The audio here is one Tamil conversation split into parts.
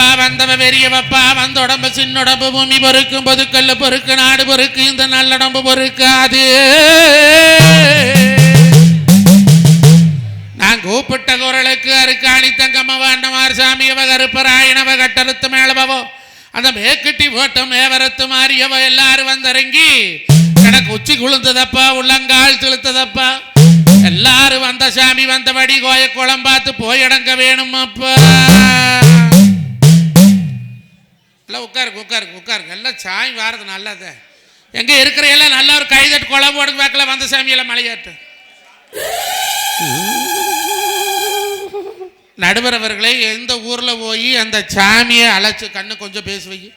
வப்பா வந்தவ வெறிய வப்பா வந்த உடம்பு சின்னுடம்பு பூமி பொறுக்கும் பொதுக்கல்ல பொறுக்கு நாடு பொறுக்கு இந்த நல்லடம்பு பொறுக்காது. நான் கூப்பிட்ட குரலுக்கு அருக்காணி தங்கம்ம வாண்டமார் சாமியவ கருப்பராயனவ கட்டறுத்து மேலவோ அந்த மேக்கிட்டி ஓட்டம் மேவரத்து மாறியவ எல்லாரும் வந்திறங்கி எனக்கு உச்சி குளுந்ததப்பா உள்ளங்கால் செலுத்ததப்பா. எல்லாரும் வந்த சாமி வந்தபடி கோய குளம் பார்த்து போயடங்க வேணும் அப்பா. எல்லாம் உட்காருக்கு உட்காருக்கு உட்காருக்கு எல்லாம் சாமி வாரது நல்லது. எங்க இருக்கிற எல்லாம் நல்ல ஒரு கைதட்டு குளம் போடுங்க வாக்கல வந்த சாமியெல்லாம் மலையாட்டு. நடுவர் அவர்களே எந்த ஊர்ல போய் அந்த சாமியை அழைச்சு கண்ணு கொஞ்சம் பேசுவீங்க.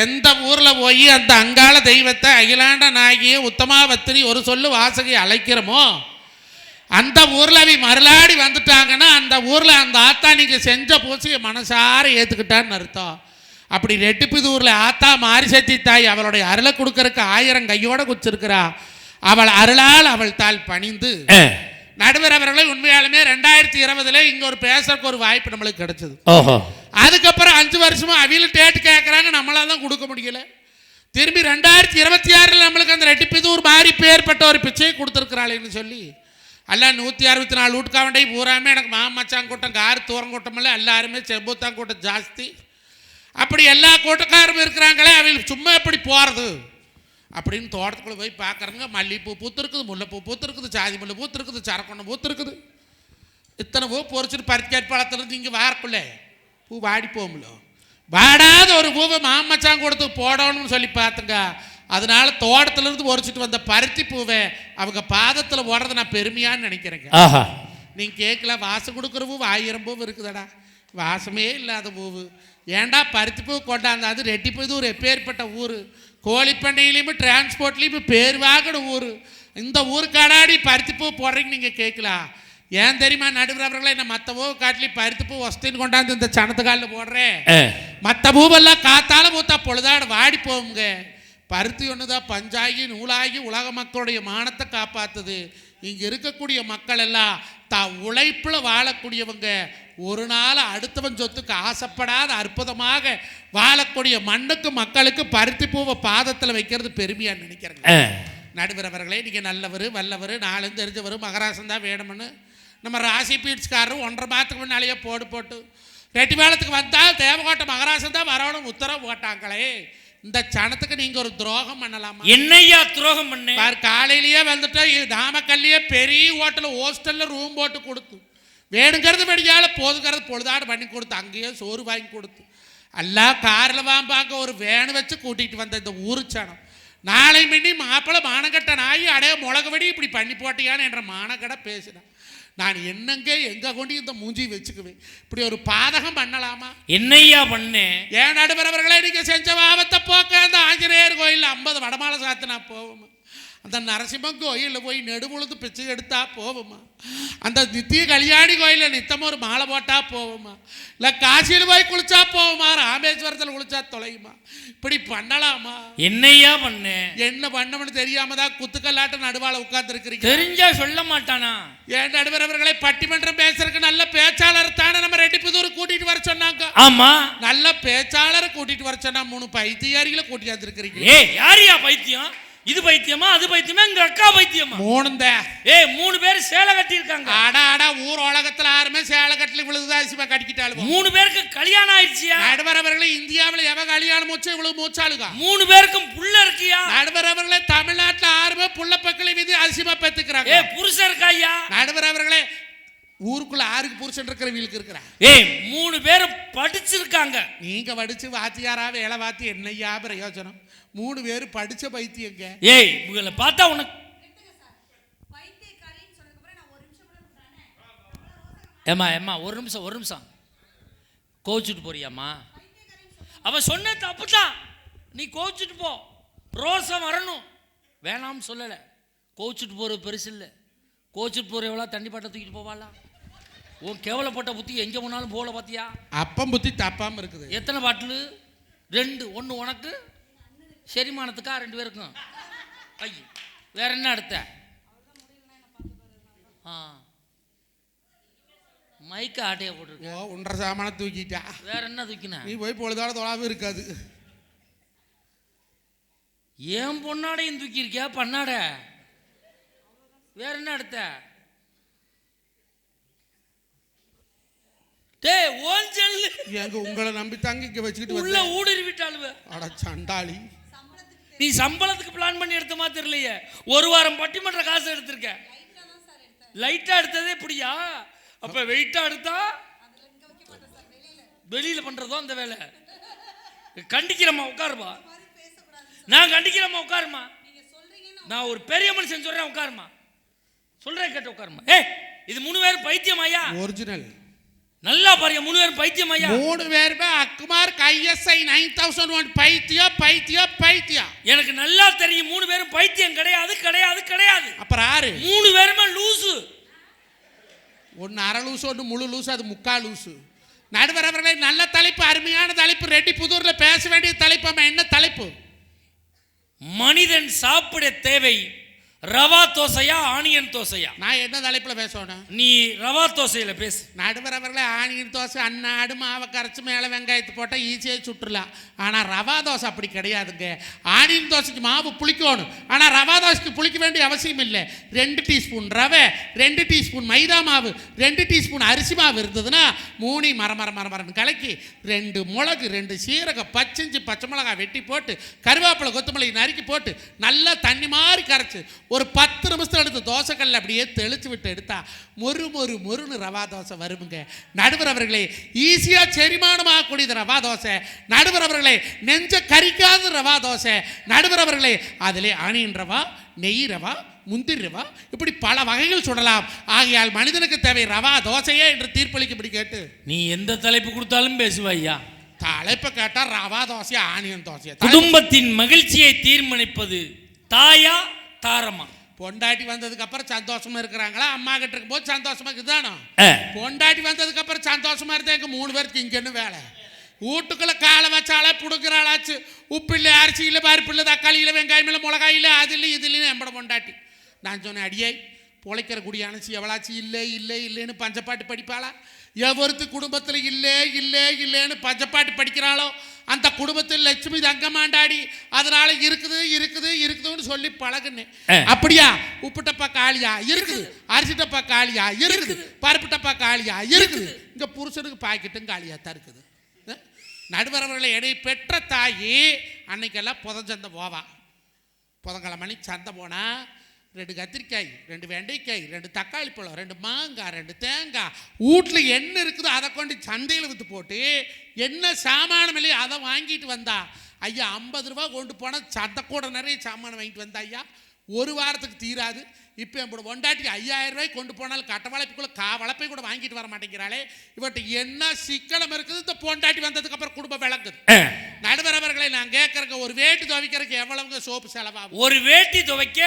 எந்த ஊர்ல போய் அந்த அங்காள தெய்வத்தை அகிலாண்ட நாயகியை உத்தமாவத்திரி ஒரு சொல்லு வாசகை அழைக்கிறோமோ அந்த ஊர்ல அவை மறுநாடி வந்துட்டாங்கன்னா அந்த ஊர்ல அந்த ஆத்தா நீங்க செஞ்ச பூசையை மனசார ஏத்துக்கிட்டான்னு அர்த்தம். அப்படி ரெட்டிப்புதூர்ல ஆத்தா மாரி சத்தி தாய் அவளுடைய அருளை கொடுக்கறதுக்கு 1000 கையோட குச்சிருக்கிறா. அவள் அருளால் அவள் தாள் பணிந்து நடுவர் அவர்களை உண்மையாலுமே 2020 இங்க ஒரு பேசறதுக்கு ஒரு வாய்ப்பு நம்மளுக்கு கிடைச்சது. அதுக்கப்புறம் 5 வருஷமா அவியில டேட் கேட்கறாங்க, நம்மளால தான் கொடுக்க முடியல. திரும்பி 2026 நம்மளுக்கு அந்த ரெட்டிப்புதூர் மாறி பேர்பட்ட ஒரு பிச்சையை கொடுத்துருக்கிறாளேன்னு சொல்லி எல்லாம் 164 வீட்டுக்காவண்டை பூராமே எனக்கு மாமச்சான் கூட்டம் கார் தூரம் கூட்டம் இல்லை, எல்லாருமே செம்பூத்தான் கூட்டம் ஜாஸ்தி. அப்படி எல்லா கூட்டக்காரும் இருக்கிறாங்களே அவங்க சும்மா எப்படி போகிறது அப்படின்னு தோட்டத்துக்குள்ளே போய் பார்க்குறங்க. மல்லிகைப்பூ பூத்துருக்குது, முல்லைப்பூ பூத்துருக்குது, சாதி முல்லை பூத்துருக்குது, சரக்கொண்டை பூத்துருக்குது. இத்தனை பூ பொறிச்சிட்டு பருத்திக்காட்பாளத்துலேருந்து இங்கே வாரக்குள்ளே பூ வாடி போகும்ல. வாடாத ஒரு பூவை மாமச்சான் கொடுத்து போடணும்னு சொல்லி பார்த்துங்க. அதனால தோட்டத்திலேருந்து பொறிச்சிட்டு வந்த பருத்தி பூவை அவங்க பாதத்தில் ஓடுறத நான் பெருமையான்னு நினைக்கிறேங்க. நீங்கள் கேட்கல வாசம் கொடுக்குற பூ 1000 பூ இருக்குதாடா, வாசமே இல்லாத பூவு ஏண்டா பருத்தி பூ கொண்டாந்து. அது ரெட்டிப்புதூர் எப்பேற்பட்ட ஊர், கோழிப்பண்டையிலையுமே டிரான்ஸ்போர்ட்லேயும் பேர் வாங்கின ஊர். இந்த ஊருக்காடாடி பருத்திப்பூ போடுறீங்க நீங்கள் கேட்கலாம். ஏன் தெரியுமா நடுவர் அவர்களே, என்ன மற்ற பூ காட்டிலி பருத்திப்பூ வசத்தின்னு கொண்டாந்து இந்த சனத்துக்காலில் போடுறேன். மற்ற பூவெல்லாம் காத்தால பூத்தா பொழுதாடு வாடி போகுங்க. பருத்தி ஒன்று தான் பஞ்சாகி நூலாகி உலக மக்களுடைய மானத்தை காப்பாற்றுது. இங்கே இருக்கக்கூடிய மக்கள் எல்லாம் உழைப்பில் வாழக்கூடியவங்க. ஒரு நாள் அடுத்தவன் சொத்துக்கு ஆசைப்படாத அற்புதமாக வாழக்கூடிய மண்ணுக்கு மக்களுக்கு பருத்தி பூவை பாதத்தில் வைக்கிறது பெருமையாக நினைக்கிறேங்க. நடுவர் அவர்களே, நீங்கள் நல்லவர் வல்லவர் நாளும் தெரிஞ்சவர் மகராசன் தான் வேணும்னு நம்ம ராசி பீட்ஸ்காரரும் 1.5 மாதத்துக்கு முன்னாலேயே போட்டு ரெட்டி வேளத்துக்கு வந்தால் தேவகோட்டை மகராசன் தான் வரணும் உத்தரவு போட்டாங்களே. இந்த சனத்துக்கு நீங்க ஒரு துரோகம் பண்ணலாமா? என்னையா துரோகம் பண்ண? காலையிலேயே வந்துட்டு நாமக்கல்லையே பெரிய ஹோஸ்டல்ல ரூம் போட்டு கொடுத்து வேணுங்கிறது வெடியால போதுங்கிறது பொழுதாடு பண்ணி கொடுத்து அங்கேயே சோறு வாங்கி கொடுத்து எல்லாம் காரில் வாம்பாங்க ஒரு வேனு வச்சு கூட்டிகிட்டு வந்த இந்த ஊரு சனம். நாளை மின்னி மாப்பிள்ளை மானக்கட்ட நாய் அடைய முளகு வெடி இப்படி பண்ணி போட்டியான்னு என்ற மானக்கடை பேசினேன். நான் என்னங்க எங்க கொண்டு இந்த மூஞ்சி வச்சுக்குவேன்? இப்படி ஒரு பாதகம் பண்ணலாமா? என்னையா பண்ணேன்? ஏன் நடுவர் அவர்களே, நீங்க செஞ்ச பாவத்தை போக்க அந்த ஆஞ்சநேயர் கோயில் 50 வடமாலை சாத்தினா போவோமா? அந்த நரசிம்மன் கோயிலில் போய் நெடுமுழுது பிச்சை எடுத்தா போவோமா? அந்த நித்திய கல்யாணி கோயிலில் நித்தம் ஒரு மாலை போட்டா போவோமா? இல்லை காசியில் போய் குளிச்சா போவோமா? ராமேஸ்வரத்தில் குளிச்சா தொலையுமா? இப்படி பண்ணலாமா? என்னையா பண்ண? என்ன பண்ணணும்னு தெரியாம தான் குத்துக்கல்லாட்ட நடுவால உட்கார்ந்து இருக்கிறீங்க. தெரிஞ்சா சொல்ல மாட்டானா? ஏன் நடுவர் அவர்களை, பட்டிமன்றம் பேசுறதுக்கு நல்ல பேச்சாளர் தானே நம்ம ரெட்டிப்புதூர் கூட்டிட்டு வர சொன்னாங்க. ஆமா, நல்ல பேச்சாளரை கூட்டிட்டு வர சொன்னா 3 பைத்தியாரிகளை கூட்டிட்டு இருக்கிறீங்க. யாரியா பைத்தியம்? இது பைத்தியமா அது பைத்தியமா எங்க அக்கா பைத்தியமா? 3 பேர் சேலை கட்டி இருக்காங்க. அடா ஊர் உலகத்துல யாருமே சேலை கட்டல விழுதுதாசிமா கட்டிக்கிட்டாலும் 3 பேருக்கு கல்யாணம் ஆயிடுச்சியா? நடுவர் அவர்களே, இந்தியாவில் எவ கல்யாணம் மூச்சு இவ்வளவு மூச்சாளுங்க? 3 பேருக்கும் புள்ள இருக்கியா? நடுவர் அவர்களே, தமிழ்நாட்டுல யாருமே புள்ள பக்கலை விதி அதிசயமா பெத்துக்கிறாங்க. புருஷன் இருக்காயா? நடுவர் அவர்களே, ஊருக்குள்ள 6 புருஷன் இருக்கிற வீலுக்கு இருக்கிறா. 3 பேரும் படிச்சிருக்காங்க. நீங்க படிச்சு வாத்தியாரா வேலை வாத்தி என்னையா பிரயோஜனம்? 3 பேர் படிச்ச பைத்தியங்க. இவங்களை பார்த்தா உனக்கு ஏமா ஒரு நிமிஷம் கோச்சுட்டு போறியாம்மா? அவன் சொன்ன தப்புதான், நீ கோச்சுட்டு போ. ரோசம் வரணும் வேணாம்னு சொல்லலை. கோச்சுட்டு போறது பெருசு இல்லை. கோச்சுட்டு போற எவ்வளோ தண்ணி பாட்டை தூக்கிட்டு போவாளா? உன் கேவலப்பட்ட புத்தி எங்கே போனாலும் போல பார்த்தியா? அப்பம் புத்தி தப்பாமல் இருக்குது. எத்தனை பாட்டில்? 2. 1 உனக்கு செரிமானத்துக்கா 2 பேருக்கும். ஐயோ, வேற என்ன அடுத்த? மைக்க ஆட்டையை போட்டுருக்க. 1.5 சாமான தூக்கிட்டா. வேற என்ன தூக்கினா? நீ போய் பொழுதால தொழாவும் இருக்காது. ஏன் பொண்ணாடையும் தூக்கி இருக்கியா பண்ணாட? வேற என்ன எடுத்த? டேய் ஓஞ்சல் எங்க உங்களை நம்பி தாங்க இங்க வச்சுக்கிட்டு உள்ள ஊடுருவி விட்டாளுவ. அட சண்டாளி, நீ சம்பளத்துக்கு பிளான் பண்ணி எடுத்த மாதிரி தெரியலையே. ஒரு வாரம் பட்டிமன்ற காசு எடுத்திருக்க. லைட்டா எடுத்ததே இப்படியா? அப்ப வெயிட்டா எடுத்தா வெளியில பண்றதோ அந்த வேலை. கண்டிக்கிறமா உட்காருமா. நான் கண்டிக்கிறமா உட்காருமா. நான் ஒரு பெரிய மனுஷன் சொல்றேன் உட்காருமா. சொல்றேன் கேட்டு உட்காருமா. இது 3 பேரும் பைத்தியம் ஐயா. ஒரிஜினல் நல்லா பாருங்க. 3 பேரும் பைத்தியம் ஐயா. 3 பேருமே அக்குமார் ISI 9001 பைத்தியம். எனக்கு நல்லா தெரியும் 3 பேரும் பைத்தியம் கிடையாது. அப்புறம் யாரு? 3 பேருமே லூசு. ஒன்னு அரை லூசு, ஒன்னு முழு லூசு, அது முக்கால் லூசு. நடுவர் அவர்களே, நல்ல தலைப்பு, அருமையான தலைப்பு. ரெட்டி புதூர்ல பேச வேண்டிய தலைப்பு. என்ன தலைப்பு? மனிதன் சாப்பிட தேவை ரவா தோசையா ஆனியன் தோசையா? நான் என்ன தலைப்புல பேசணும்? நீ ரவா தோசையில பேசு. நடுவர் அவர்களே, ஆனியன் தோசை அன்னாடு மாவை கரைச்சி மேலே வெங்காயத்தை போட்டால் ஈஸியாக சுட்டுலாம். ஆனால் ரவா தோசை அப்படி கிடையாதுங்க. ஆனியன் தோசைக்கு மாவு புளிக்கணும், ஆனால் ரவா தோசைக்கு புளிக்க வேண்டிய அவசியம் இல்லை. 2 டீஸ்பூன் ரவை, 2 டீஸ்பூன் மைதா மாவு, 2 டீஸ்பூன் அரிசி மாவு இருந்ததுன்னா 3 மரமரன்னு கலக்கி 2 மிளகு, 2 சீரகம், பச்சை மிளகாய் வெட்டி போட்டு கருவேப்பிலை கொத்தமல்லி நறுக்கி போட்டு நல்லா தண்ணி மாதிரி கரைச்சி ஒரு 10 நிமிஷம் எடுத்து தோசைக்கல்ல அப்படியே தெளிச்சு விட்டு எடுத்தா மொறுன்னு ரவா தோசை வருமுங்க. நடுவர் அவர்களே, ஈஸியா செரிமானமாகக்கூடியது ரவா தோசை. நடுவர் அவர்களே, நெஞ்ச கரிக்காத ரவா தோசை. நடுவர் அவர்களே, அதிலே ஆனியன் ரவா, நெய் ரவா, முந்திரி ரவா, இப்படி பல வகைகள் சுடலாம். ஆகையால் மனிதனுக்கு தேவை ரவா தோசையே என்று தீர்ப்பளிக்கும்படி கேட்டு நீ எந்த தலைப்பு கொடுத்தாலும் பேசுவாய்யா. தலைப்பு கேட்டா ரவா தோசையா ஆனியன் தோசையா? குடும்பத்தின் மகிழ்ச்சியை தீர்மானிப்பது தாயா தாரமா? பொண்டாட்டி வந்ததுக்கு அப்புறம் சந்தோஷமா இருக்கிறாங்களா? அம்மா கிட்ட இருக்கும் போது சந்தோஷமா இருக்குதானோ? பொண்டாட்டி வந்ததுக்கு அப்புறம் சந்தோஷமா இருந்தா எங்க 3 பேருக்கு இங்க என்ன வேலை? வீட்டுக்குள்ள காலை வச்சாலே புடுக்கிறாளாச்சு. உப்பு இல்லை, அரிசி இல்லை, பருப்பு இல்லை, தக்காளி இல்லை, வெங்காயம் இல்லை, மிளகாய் இல்லை, அது இல்லை இது இல்லைன்னு எம்பட பொண்டாட்டி. நான் சொன்னேன், அடியாய் பொழைக்கிற குடியானச்சு எவ்வளாச்சு இல்லைன்னு பஞ்சப்பாட்டு படிப்பாளா? எவருக்கு குடும்பத்தில் இல்லைன்னு பஞ்சப்பாட்டு படிக்கிறாளோ அந்த குடும்பத்தில் லட்சுமி தங்கமாண்டாடி. அதனால இருக்குதுன்னு சொல்லி பழகுனேன். அப்படியா? உப்பு டப்பா காலியா இருக்குது, அரிசி டப்பா காலியா இருக்குது, பருப்பு டப்பா காலியா இருக்குது, இங்க புருஷனுக்கு பாக்கெட்டும் காலியா தான் இருக்குது. நடுவரவர்களை என்னை பெற்ற தாயி அன்னைக்கெல்லாம் புதஞ்சந்தை போவா. புதன்கிழமை சந்தை போனா 2 கத்திரிக்காய், 2 வெண்டைக்காய், 2 தக்காளி பழம், 2 மாங்காய், 2 தேங்காய், வீட்டில் என்ன இருக்குதோ அதை கொண்டு சந்தையில் விற்று போட்டு என்ன சாமானம் இல்லையோ அதை வாங்கிட்டு வந்தா. ஐயா 50 ரூபா கொண்டு போனால் சந்தை கூட நிறைய சாமானம் வாங்கிட்டு வந்தா ஐயா. ஒரு வாரத்துக்கு தீராது. இப்போ என் பொண்டாட்டிக்கு 5000 ரூபாய்க்கு கொண்டு போனாலும் கட்ட வளர்ப்புக்குள்ள வளர்ப்பை கூட வாங்கிட்டு வர மாட்டேங்கிறாளே. இவர்கிட்ட என்ன சிக்கனம் இருக்குது? இந்த பொண்டாட்டி வந்ததுக்கு அப்புறம் குடும்பம் விளங்குது. நடுவர் அவர்களை நான் கேட்கறேன், ஒரு வேட்டி துவைக்கிறதுக்கு எவ்வளவுங்க சோப்பு செலவாகும்? ஒரு வேட்டி துவைக்க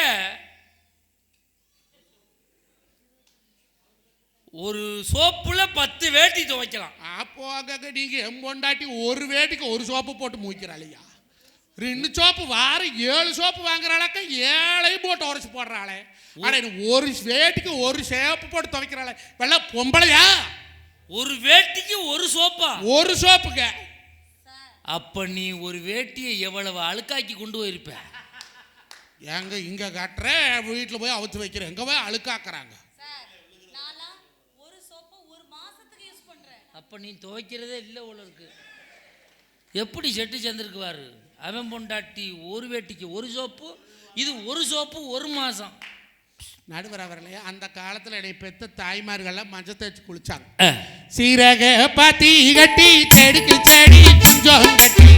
ஒரு சோப்புல 10 வேட்டி துவைக்கலாம். அப்போ நீங்க எம்பொண்டாட்டி ஒரு வேட்டிக்கு ஒரு சோப்பு போட்டு மூக்கிறாளையா? 2 சோப்பு வாரம் 7 சோப்பு வாங்குறாளாக்க 7ஐயும் போட்டு உரைச்சு போடுறாளே. ஆனா ஒரு வேட்டிக்கு ஒரு சோப்பு போட்டு துவைக்கிறாளே. வெள்ள பொம்பளையா? ஒரு வேட்டிக்கு ஒரு சோப்பா? ஒரு சோப்புங்க. அப்ப நீ ஒரு வேட்டியை எவ்வளவு அழுக்காக்கி கொண்டு போயிருப்ப? எங்க இங்க கட்டுற வீட்டுல போய் அவுத்து வைக்கிறேன், எங்க போய் அழுக்காக்குறாங்க. அப்ப நீ துவைக்கிறதே இல்லை உலருக்கு. எப்படி செட்டு சேர்ந்துருக்குவாரு அவன் பொண்டாட்டி? ஒரு வேட்டிக்கு ஒரு சோப்பு, இது ஒரு சோப்பு 1 மாசம். நடுவர் அவர்களே, அந்த காலத்தில் என்னை பெற்ற தாய்மார்கள்லாம் மஞ்சள் தேய்ச்சி குளிச்சாங்க. சீரக பாத்தி கட்டி செடிக்கு செடி குஞ்சம் கட்டி,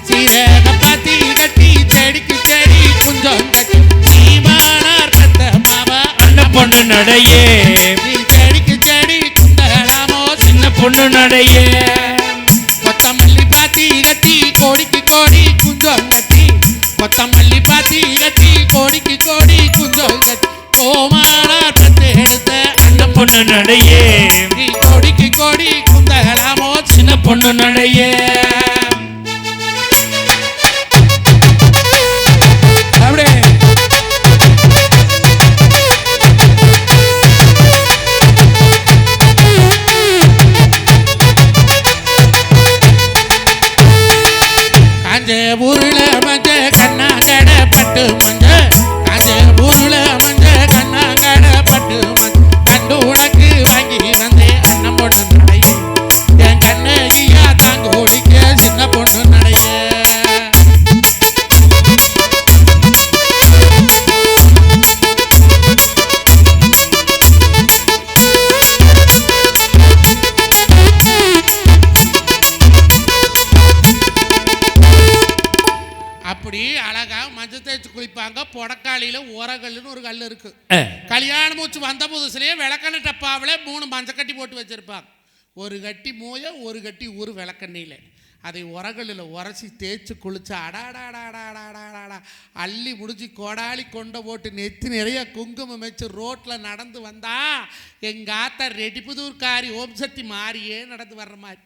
சீரக பாத்தி கட்டி செடிக்கு செடி குஞ்சம் கட்டி, நீமானார் பெத்த மாமா அண்ணன் பொண்ணு நடையே, செடிக்கு செடி குந்தகலாமோ சின்ன பொண்ணு நடையே, கொத்தமல்லி பாத்தி கட்டி கோடிக்கு கோடி குஞ்சம் கட்டி, கொத்தமல்லி பாத்தி கட்டி கோடிக்கு கோடி குஞ்சம் கட்டி, கோமானார் பெற்று எடுத்த அண்ணன் பொண்ணு நடையே, கோடிக்கு கோடி குந்தகலாமோ சின்ன பொண்ணு நடையே. அப்படியே அப்படி அழகா மஞ்சள் தேய்ச்சி குளிப்பாங்க. பொடக்காளியில உரகல்லுன்னு ஒரு கல் இருக்கு. கல்யாணம் மூச்சு வந்த புதுசுலயே விளக்கெண்ண டப்பாவில் 3 மஞ்சள் கட்டி போட்டு வச்சிருப்பாங்க. ஒரு கட்டி மூய, ஒரு கட்டி ஊர் விளக்கெண்ணையில். அதை உரகல்லில் உரசி தேய்ச்சி குளிச்சா அடாடாடாடாடாடாடா அள்ளி முடிச்சு கோடாளி கொண்ட போட்டு நெத்தி நிறைய குங்குமம் வச்சு ரோட்டில் நடந்து வந்தா எங்கள் ஆத்தா ரெடிப்புதூர்காரி ஓம் சக்தி மாறியே நடந்து வர்ற மாதிரி.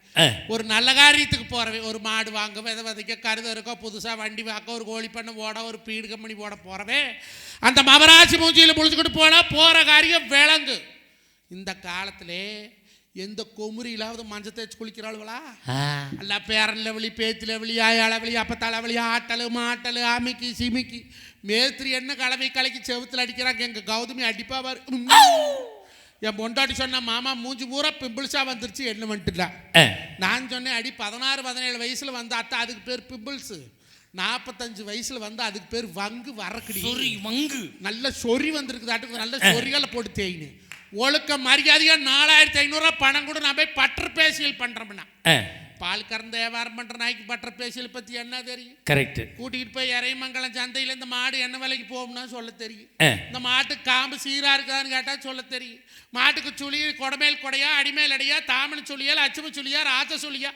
ஒரு நல்ல காரியத்துக்கு போகிறவே, ஒரு மாடு வாங்க, விதை விதைக்க, கருது இருக்கோ, புதுசாக வண்டி வாக்க, ஒரு கோழி பண்ண போட, ஒரு பீடு கம்பெனி போட போகிறவே அந்த மவராசி மூஞ்சியில் முழிச்சுக்கிட்டு போனால் போகிற காரியம் விளங்கு. இந்த காலத்திலே எந்த கொமுறியிலாவது மஞ்சள் தேய்ச்சி குளிக்கிறாளுவளா? அல்ல பேரன் லெவலி, பேத்து லெவலி, ஆயாளவலி, அப்பத்தாளவலி, ஆட்டலு மாட்டலு, அமிக்கி சிமிக்கி மேத்திரி என்ன கலவை கலைக்கு செவுத்தில் அடிக்கிறாங்க. எங்கள் கௌதமி அடிப்பா வரு. என் பொண்டாட்டி சொன்ன மாமா மூஞ்சி பூரா பிம்பிள்ஸாக வந்துருச்சு, என்ன வந்துட்டுல. நான் சொன்னேன் அடி 16-17 வயசில் வந்தாத்தா அதுக்கு பேர் பிம்பிள்ஸு, 45 வயசில் வந்து அதுக்கு பேர் வங்கு வரக்கடி. வங்கு நல்ல சொறி வந்திருக்குதாட்டுக்கு, நல்ல சொறிகளை போட்டு தேயின்னு ஒழுக்க மரியாதையா 4500 பணம் கூட நான் போய் பட்டர் பேசியல் பண்றோம்னா. பால் கறந்த வியாபாரம் பண்ற நாய்க்கு பட்டர் பேசியல் பத்தி என்ன தெரியும்? கரெக்ட். கூட்டிகிட்டு போய் இறைமங்கலம் சந்தையில் இந்த மாடு என்ன விலைக்கு போகும்னா சொல்ல தெரியும். இந்த மாட்டுக்கு காம்பு சீரா இருக்குதான்னு கேட்டா சொல்ல தெரியும். மாட்டுக்கு சுழி கொடமேல் கொடையா, அடிமேல் அடியா, தாமணி சுழியா, லட்சுமி சுழியா, ராஜ சுழியா,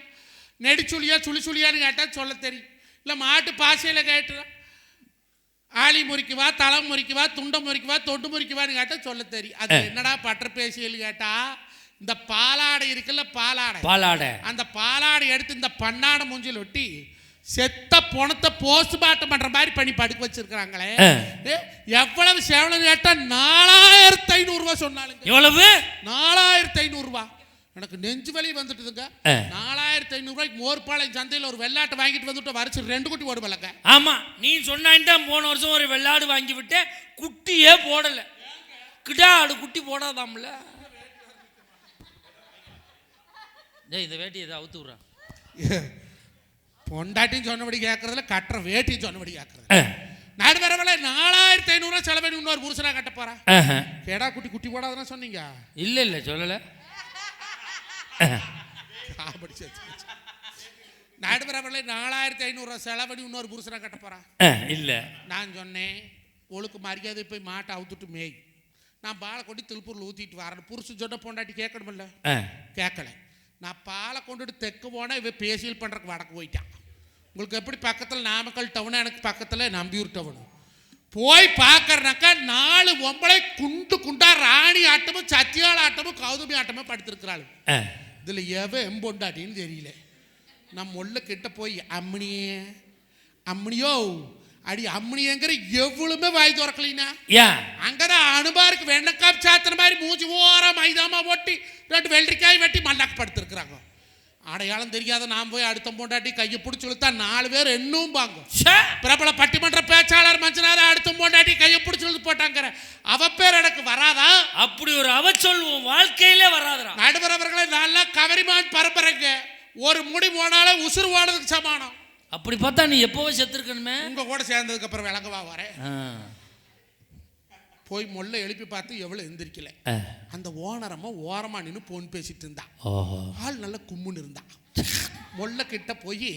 நெடி சுழியா, சுழி சுழியான்னு கேட்டா சொல்ல தெரியும். இல்லை மாட்டு பாசையில் கேட்டுதான் ஆளி முறிக்குவா, தலை முறிக்குவா, துண்டை முறிக்குவா, தொண்டு முறிக்குவான்னு கேட்டா சொல்ல தெரியும். அது என்னடா பட்டர் பேசியல் கேட்டா, இந்த பாலாடை இருக்குல்ல, பாலாடை, அந்த பாலாடை எடுத்து இந்த பண்ணாடை மூஞ்சில் ஒட்டி செத்த பணத்தை போஸ்ட்மார்ட்டம் பண்ற மாதிரி பண்ணி படுக்க வச்சிருக்காங்களே. எவ்வளவு சேவலம் கேட்டா 4500 சொன்னாலுங்க. எவ்வளவு? 4500. எனக்கு நெஞ்சு வலி வந்துட்டுதுங்க. 4500 மோர்பாளையம் சந்தையில் ஒரு வெள்ளாட்டை வாங்கிட்டு வந்துட்டு வரிச்சு 2 குட்டி ஓடுவலங்க. ஆமா, நீ சொன்னான் போன வருஷம் ஒரு வெள்ளாடு வாங்கி விட்டு குட்டியே போடல. கிடா ஆடு குட்டி போடாதாம்ல. இந்த வேட்டி எதை அவுத்து விடுறா? பொண்டாட்டின்னு சொன்னபடி கேட்கறதுல கட்டுற வேட்டின்னு சொன்னபடி கேட்கறது. நாடு வரவில்லை 4500 செலவு இன்னொரு புருஷனா கட்ட போறா. கேடா குட்டி குட்டி போடாதுன்னா சொன்னீங்க? இல்ல சொல்லல. நடுவரவர்களை 4500 செலவடி இன்னொரு புருஷனை கட்ட போறான். இல்ல நான் சொன்னேன் ஒழுக்கு மரியாதை போய் மாட்டை அவுத்துட்டு மேய், நான் பாலை கொண்டு திருப்பூர்ல ஊத்திட்டு வரேன். புருஷன் சொன்ன பொண்டாட்டி கேட்கணுமில்ல, கேட்கல. நான் பாலை கொண்டுட்டு தெற்கு போனா இவ பேசியல் பண்றதுக்கு வடக்கு போயிட்டான். உங்களுக்கு எப்படி பக்கத்தில் நாமக்கல் டவுன், எனக்கு பக்கத்தில் நம்பியூர் டவுன். போய் பார்க்கறனாக்கா 4 பொம்பளை குண்டு குண்டா ராணி ஆட்டமும் சத்தியால ஆட்டமும் கௌதமி ஆட்டமும் படுத்திருக்கிறாள். இதுல எவன் பொண்டாட்டின்னு தெரியல. நம்ம உள்ள கிட்ட போய் அம்மனியோ அடி அம்மனியங்கிற எவ்வளவுமே வாய் திறக்கலீனா. அங்கதான் அனுபாருக்கு வெண்ணக்காய் சாத்தின மாதிரி மூஞ்சி ஓரா மைதாமா ஒட்டி 2 வெள்ளரிக்காய் வெட்டி மல்லாக்கு படுத்திருக்கிறாங்க. அடையாளம் தெரியாத நான் போய் அடுத்த பொண்டாட்டி கையை பிடிச்சி இழுத்தா 4 பேர் என்னும் பாங்க. பிரபல பட்டிமன்ற பேச்சாளர் மஞ்சனார அடுத்த பொண்டாட்டி கையை பிடிச்சி இழுத்து போட்டாங்கிற அவ பேர் எனக்கு வராதா? அப்படி ஒரு அவ சொல்லுவோம் வாழ்க்கையிலே வராதா? நடுவரவர்களை நல்லா கவரிமான் பரம்பரைங்க. ஒரு முடி போனாலும் உசுறு போனதுக்கு சமானம். அப்படி பார்த்தா நீ எப்பவே செத்துருக்கணுமே. உங்க கூட சேர்ந்ததுக்கு அப்புறம் விளங்கவா வரேன். போய் மொல்ல எழுப்பி பார்த்து எவ்வளவு எந்திரிக்கல. அந்த ஓனரம்மா ஓரமா நின்று போன் பேசிட்டு இருந்தா. ஆள் நல்ல கும்முன்னு இருந்தா. மொல்ல கிட்ட போய்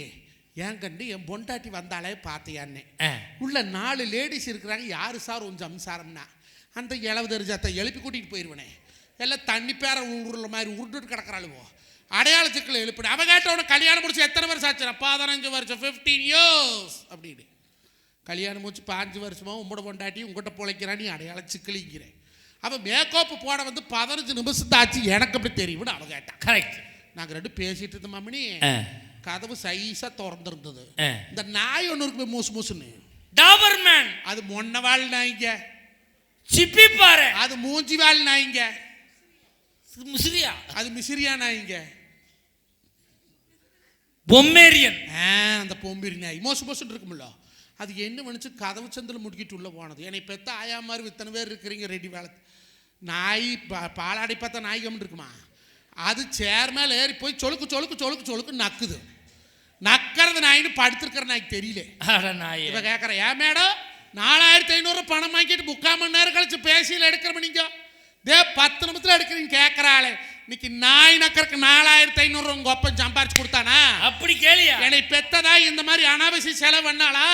ஏன் கண்டு என் பொண்டாட்டி வந்தாலே பார்த்தியான்னு. உள்ள 4 லேடிஸ் இருக்கிறாங்க. யாரு சார் உன் சம்சாரம்னா? அந்த இளவு தெரிஞ்சாத்த எழுப்பி கூட்டிகிட்டு போயிடுவேனே. எல்லாம் தண்ணி பேர உருள மாதிரி உருட்டுட்டு கிடக்கிறாளுவோ. அடையாள சிக்கல எழுப்பிடு. அவன் கேட்டவன கல்யாணம் முடிச்சு எத்தனை வருஷம் ஆச்சு? 15 வருஷம், 15 years அப்படின்னு. கல்யாணம் முடிச்சு 5 வருஷமா உங்களோட பொண்டாட்டி உங்கள்கிட்ட பிழைக்கிறான், நீ அடையாள சிக்கலிங்கிறேன். அவன் மேக்கப் போட வந்து 15 நிமிஷம் ஆச்சு, எனக்கு அப்படி தெரியும்னு அவன் கேட்டான். கரெக்ட். நாங்கள் 2 பேசிட்டு இருந்தோம் மாமணி. கதவு சைஸா திறந்துருந்தது. இந்த நாய் ஒன்று இருக்கு மூசு மூசுன்னு, டாபர்மேன். அது மொன்னவாள் நாய்ங்க. சிப்பி பாரு, அது மூஞ்சி வாள் நாய்ங்க. மிசிரியா, அது மிசிரியா நாய்ங்க. பொம்மேரியன், அந்த பொம்பேரி நாய் மோசு மோசுன்னு இருக்கும்ல. அது என்ன பண்ணுச்சு, கதவு சந்தில் முடுக்கிட்டு உள்ள போனது. என்னை பெத்த ஆயா மாதிரி இத்தனை பேர் இருக்கிறீங்க ரெடி வேலை. நாய் பாலாடை பார்த்தா நாய் கம்மிட்டு இருக்குமா? அது சேர் மேலே ஏறி போய் சொலுக்கு சொலுக்கு சொலுக்கு சொலுக்கு நக்குது. நக்கிறது நாயின்னு படுத்திருக்கிற நாய்க்கு தெரியல. நாய் இப்போ கேட்குறேன், ஏன் மேடம் 4500 பணம் வாங்கிட்டு 3/4 மணி நேரம் கழிச்சு பேசியில் எடுக்கிறோம். நீங்கள் 10 நிமிஷத்தில் எடுக்கிறீங்க. கேட்குறாளே இன்னைக்கு நாய் நக்கறக்கு 4500 உங்க ஒப்பம் சம்பாரிச்சு கொடுத்தானா? அப்படி கேளியா? என்னை பெத்ததா இந்த மாதிரி அனாவசிய செலவு பண்ணாளா?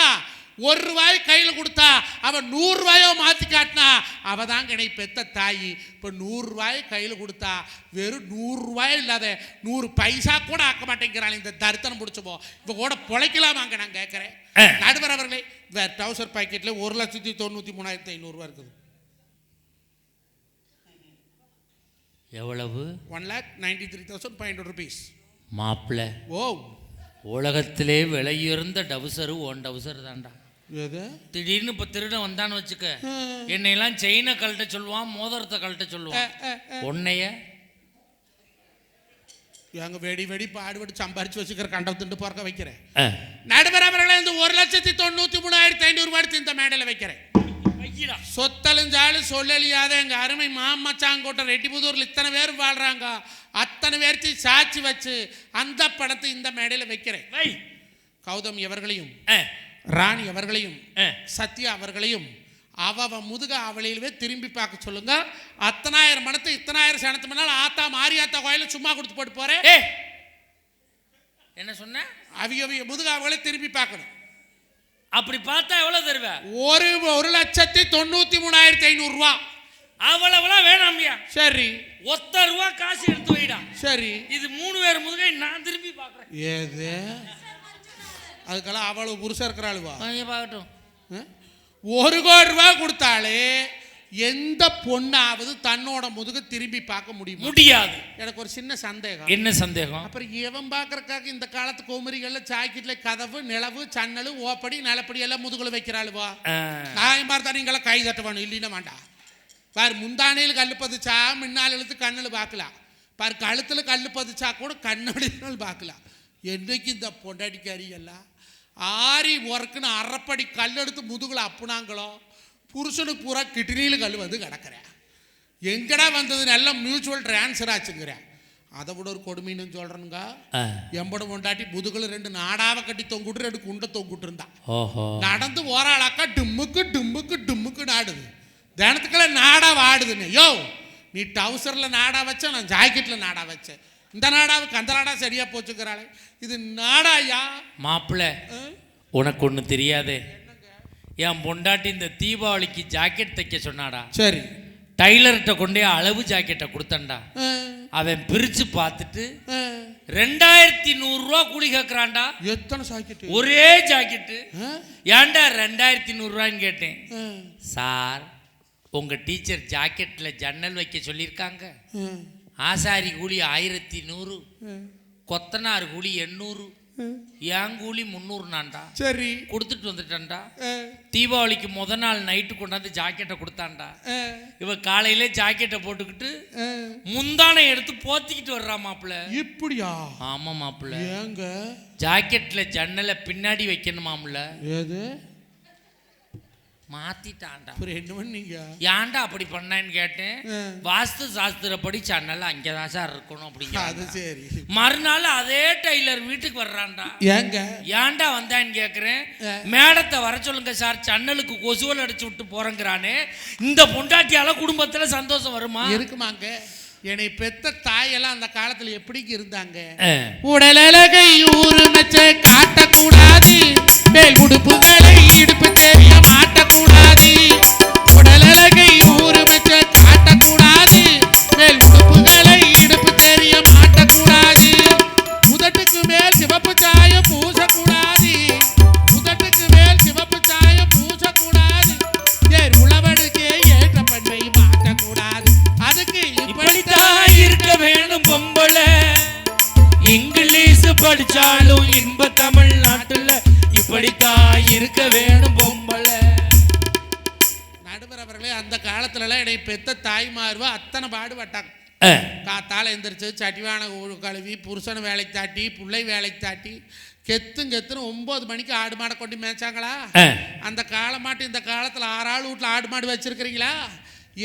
₹1 கையில் கொடுத்தா அவன் ₹100 மாற்றி காட்டினா அவ தாங்க என்னை பெத்த தாய். இப்போ ₹100 கையில் கொடுத்தா வெறும் ₹100 இல்லாத 100 பைசா கூட ஆக்க மாட்டேங்கிறாள். இந்த தருத்தனம் பிடிச்சப்போ இப்போ கூட பொழைக்கலாமாங்க நான் கேட்குறேன். நடுவர் அவர்களே, இந்த டவுசர் பாக்கெட்டில் ₹1,93,500 இருக்குது. எவ்வளவு? ₹1,93,500. மாப்பிள்ள, ஓ, உலகத்திலே விலையுயர்ந்த டவுசரு ஓன் டவுசர் தான்டா. திடீர்னு இப்போ திருடன் வந்தான்னு வச்சுக்க, என்னையெல்லாம் செயினை கழட்ட சொல்லுவான், மோதிரத்தை கழட்ட சொல்லுவான். உன்னைய எங்க வெடி வெடி பாடுபட்டு சம்பாரிச்சு வச்சுக்கிற கண்டம் திண்டு பார்க்க வைக்கிறேன். நடுவர் அவர்களை இந்த ₹1,93,500 இந்த மேடையில் வைக்கிறேன். சொத்தழிஞ்சாலும் சொல்லலியாத எங்க அருமை மாமச்சாங்கோட்டை ரெட்டிபுதூர்ல இத்தனை பேர் வாழ்றாங்க. அத்தனை பேர்த்தி சாட்சி வச்சு அந்த படத்தை இந்த மேடையில் வைக்கிறேன். கௌதம் அவர்களையும் ராணி அவர்களையும் சத்யா அவர்களையும் அவ முதுக அவளையிலே திரும்பி பார்க்க சொல்லுங்க. 10,000 மணத்தை 10,000 சனத்து முன்னால் ஆத்தா மாரியாத்தா கோயில சும்மா கொடுத்து போட்டு போறேன். என்ன சொன்ன? அவிய முதுக அவளை திரும்பி பார்க்கணும். அப்படி பார்த்தா எவ்வளவு தருவேன்? ₹1,93,500. அவ்வளவுலாம் வேணாம்யா. சரி, ₹1 காசு எடுத்து வைடா. சரி, இது 3 பேர் முதுகை நான் திரும்பி பார்க்கறேன். ஏது அதுக்கெல்லாம் அவ்வளவு புருஷா இருக்கிறாளுவா? பார்க்கட்டும். ₹1,00,00,000 கொடுத்தாலே எந்த பொண்ணாவது தன்னோட முதுக திரும்பி பார்க்க முடியாது. எனக்கு ஒரு சின்ன சந்தேகம். என்ன சந்தேகம்? அப்புறம் எவன் பார்க்கறக்காக இந்த காலத்து கோமரிகள்ல சாக்கெட்ல கதவு நிலவு சன்னலு ஓப்படி நிலப்படி எல்லாம் முதுகுல வைக்கிறாளுவா? நான் பார்த்தா நீங்கள கை தட்ட வேணும், இல்லைன்னா வேண்டாம். பாரு, முந்தானையில் கல் பதிச்சா முன்னால் எழுத்து கண்ணில் பார்க்கலாம். பாரு, கழுத்தில் கல் பதிச்சா கூட கண்ணடினால் பார்க்கலாம். என்னைக்கு இந்த பொண்டாடிக்காரி எல்லாம் ஆரி ஒர்க்குன்னு அரைப்படி கல் எடுத்து முதுகுல அப்புனாங்களோ புருஷனுக்கு பூரா கிட்னியில் கல் வந்து கிடக்கிறேன். எங்கடா வந்தது? நல்ல மியூச்சுவல் டிரான்ஸ்ஃபர் ஆச்சுங்கிறேன். அதை விட ஒரு கொடுமைன்னு சொல்கிறேனுங்க. எம்பட பொண்டாட்டி முதுகுல 2 நாடாவை கட்டி தொங்குட்டு 2 குண்டை தொங்குட்டு இருந்தா. நடந்து ஓராளாக்கா டிம்முக்கு டிம்முக்கு டிம்முக்குன்னு ஆடுது. தினத்துக்கெல்லாம் நாடா ஆடுதுன்னு. யோ, நீ டவுசரில் நாடா வச்ச, நான் ஜாக்கெட்டில் நாடா வச்சேன். இந்த நாடாவுக்கு அந்த நாடா சரியா போச்சுக்கிறாளே, இது நாடாயா? மாப்பிள்ள, உனக்கு ஒன்று தெரியாதே. என் பொண்டாட்டி இந்த தீபாவளிக்கு ஜாக்கெட் தைக்க சொன்னாடா. சரி, டைலர்கிட்ட கொண்டே அளவு ஜாக்கெட்டை கொடுத்தண்டா. அவன் பிரிச்சு பார்த்துட்டு ₹2,100 கூலி கேட்கிறான்டா. எத்தனை ஜாக்கெட்? ஒரே ஜாக்கெட்டு. ஏன்டா ₹2,100 கேட்டேன். சார், உங்க டீச்சர் ஜாக்கெட்ல ஜன்னல் வைக்க சொல்லியிருக்காங்க. ஆசாரி கூலி 1,100, கொத்தனார் கூலி 800, என் கூலி 300 நான்டா. சரி, கொடுத்துட்டு வந்துட்டேன்டா. தீபாவளிக்கு முத நாள் நைட்டு கொண்டாந்து ஜாக்கெட்டை கொடுத்தான்டா. இவ காலையில ஜாக்கெட்டை போட்டுக்கிட்டு முந்தானை எடுத்து போத்திக்கிட்டு வர்றா மாப்பிள்ள. இப்படியா? ஆமா மாப்பிள்ள. ஏங்க ஜாக்கெட்ல ஜன்னலை பின்னாடி வைக்கணுமாம்ல. ஏது மாத்திட்டான்டா. என்ன பண்ணீங்க? ஏன்டா அப்படி பண்ணான்னு கேட்டேன். வாஸ்து சாஸ்திரப்படி சன்னல் அங்கேதான் சார் இருக்கணும் அப்படிங்க. அது சரி. மறுநாள் அதே டைலர் வீட்டுக்கு வர்றான்டா. ஏங்க ஏன்டா வந்தான்னு கேட்குறேன். மேடத்தை வர சொல்லுங்க சார், சன்னலுக்கு கொசுவல் அடிச்சு விட்டு போறேங்கிறானே. இந்த பொண்டாட்டியால குடும்பத்துல சந்தோஷம் வருமா? இருக்குமாங்க. என்னை பெத்த தாயெல்லாம் அந்த காலத்துல எப்படி இருந்தாங்க? உடலழகை ஊருமச்ச காட்டக்கூடாது, மேல் உடுப்புகளை இடுப்பு தெரிய மாட்டக்கூடாது. உடலழகை ஊருமச்ச காட்டக்கூடாது, மேல் உடுப்புகளை இடுப்பு தெரிய மாட்டக்கூடாது. உதட்டுக்கு மேல் சிவப்பு சாயம் பூசக்கூடாது, உதட்டுக்கு மேல் சிவப்பு சாயம் பூசக்கூடாது. ஏர் உழவனுக்கே ஏற்ற பண்பை மாற்றக்கூடாது. அதுக்கு இப்படித்தான் இருக்க வேணும் பொம்பளை. இங்கிலீஷ் படிச்சாலும் இன்ப தமிழ்நாட்டுல இப்படித்தான் இருக்க வேணும் பொம்பளை. நடுவர் அவர்களே, அந்த காலத்துல என்னை பெத்த தாய்மார்வா அத்தனை பாடுபட்டாங்க. காத்தால எந்திரிச்சு சட்டிவான கழுவி புருஷனை வேலைக்கு தாட்டி பிள்ளை வேலைக்கு தாட்டி கெத்துன்னு 9 மணிக்கு ஆடு மாடை கொண்டு மேய்ச்சாங்களா? அந்த காலமாட்டு இந்த காலத்துல 6 ஆள் வீட்டுல ஆடு மாடு வச்சிருக்கிறீங்களா?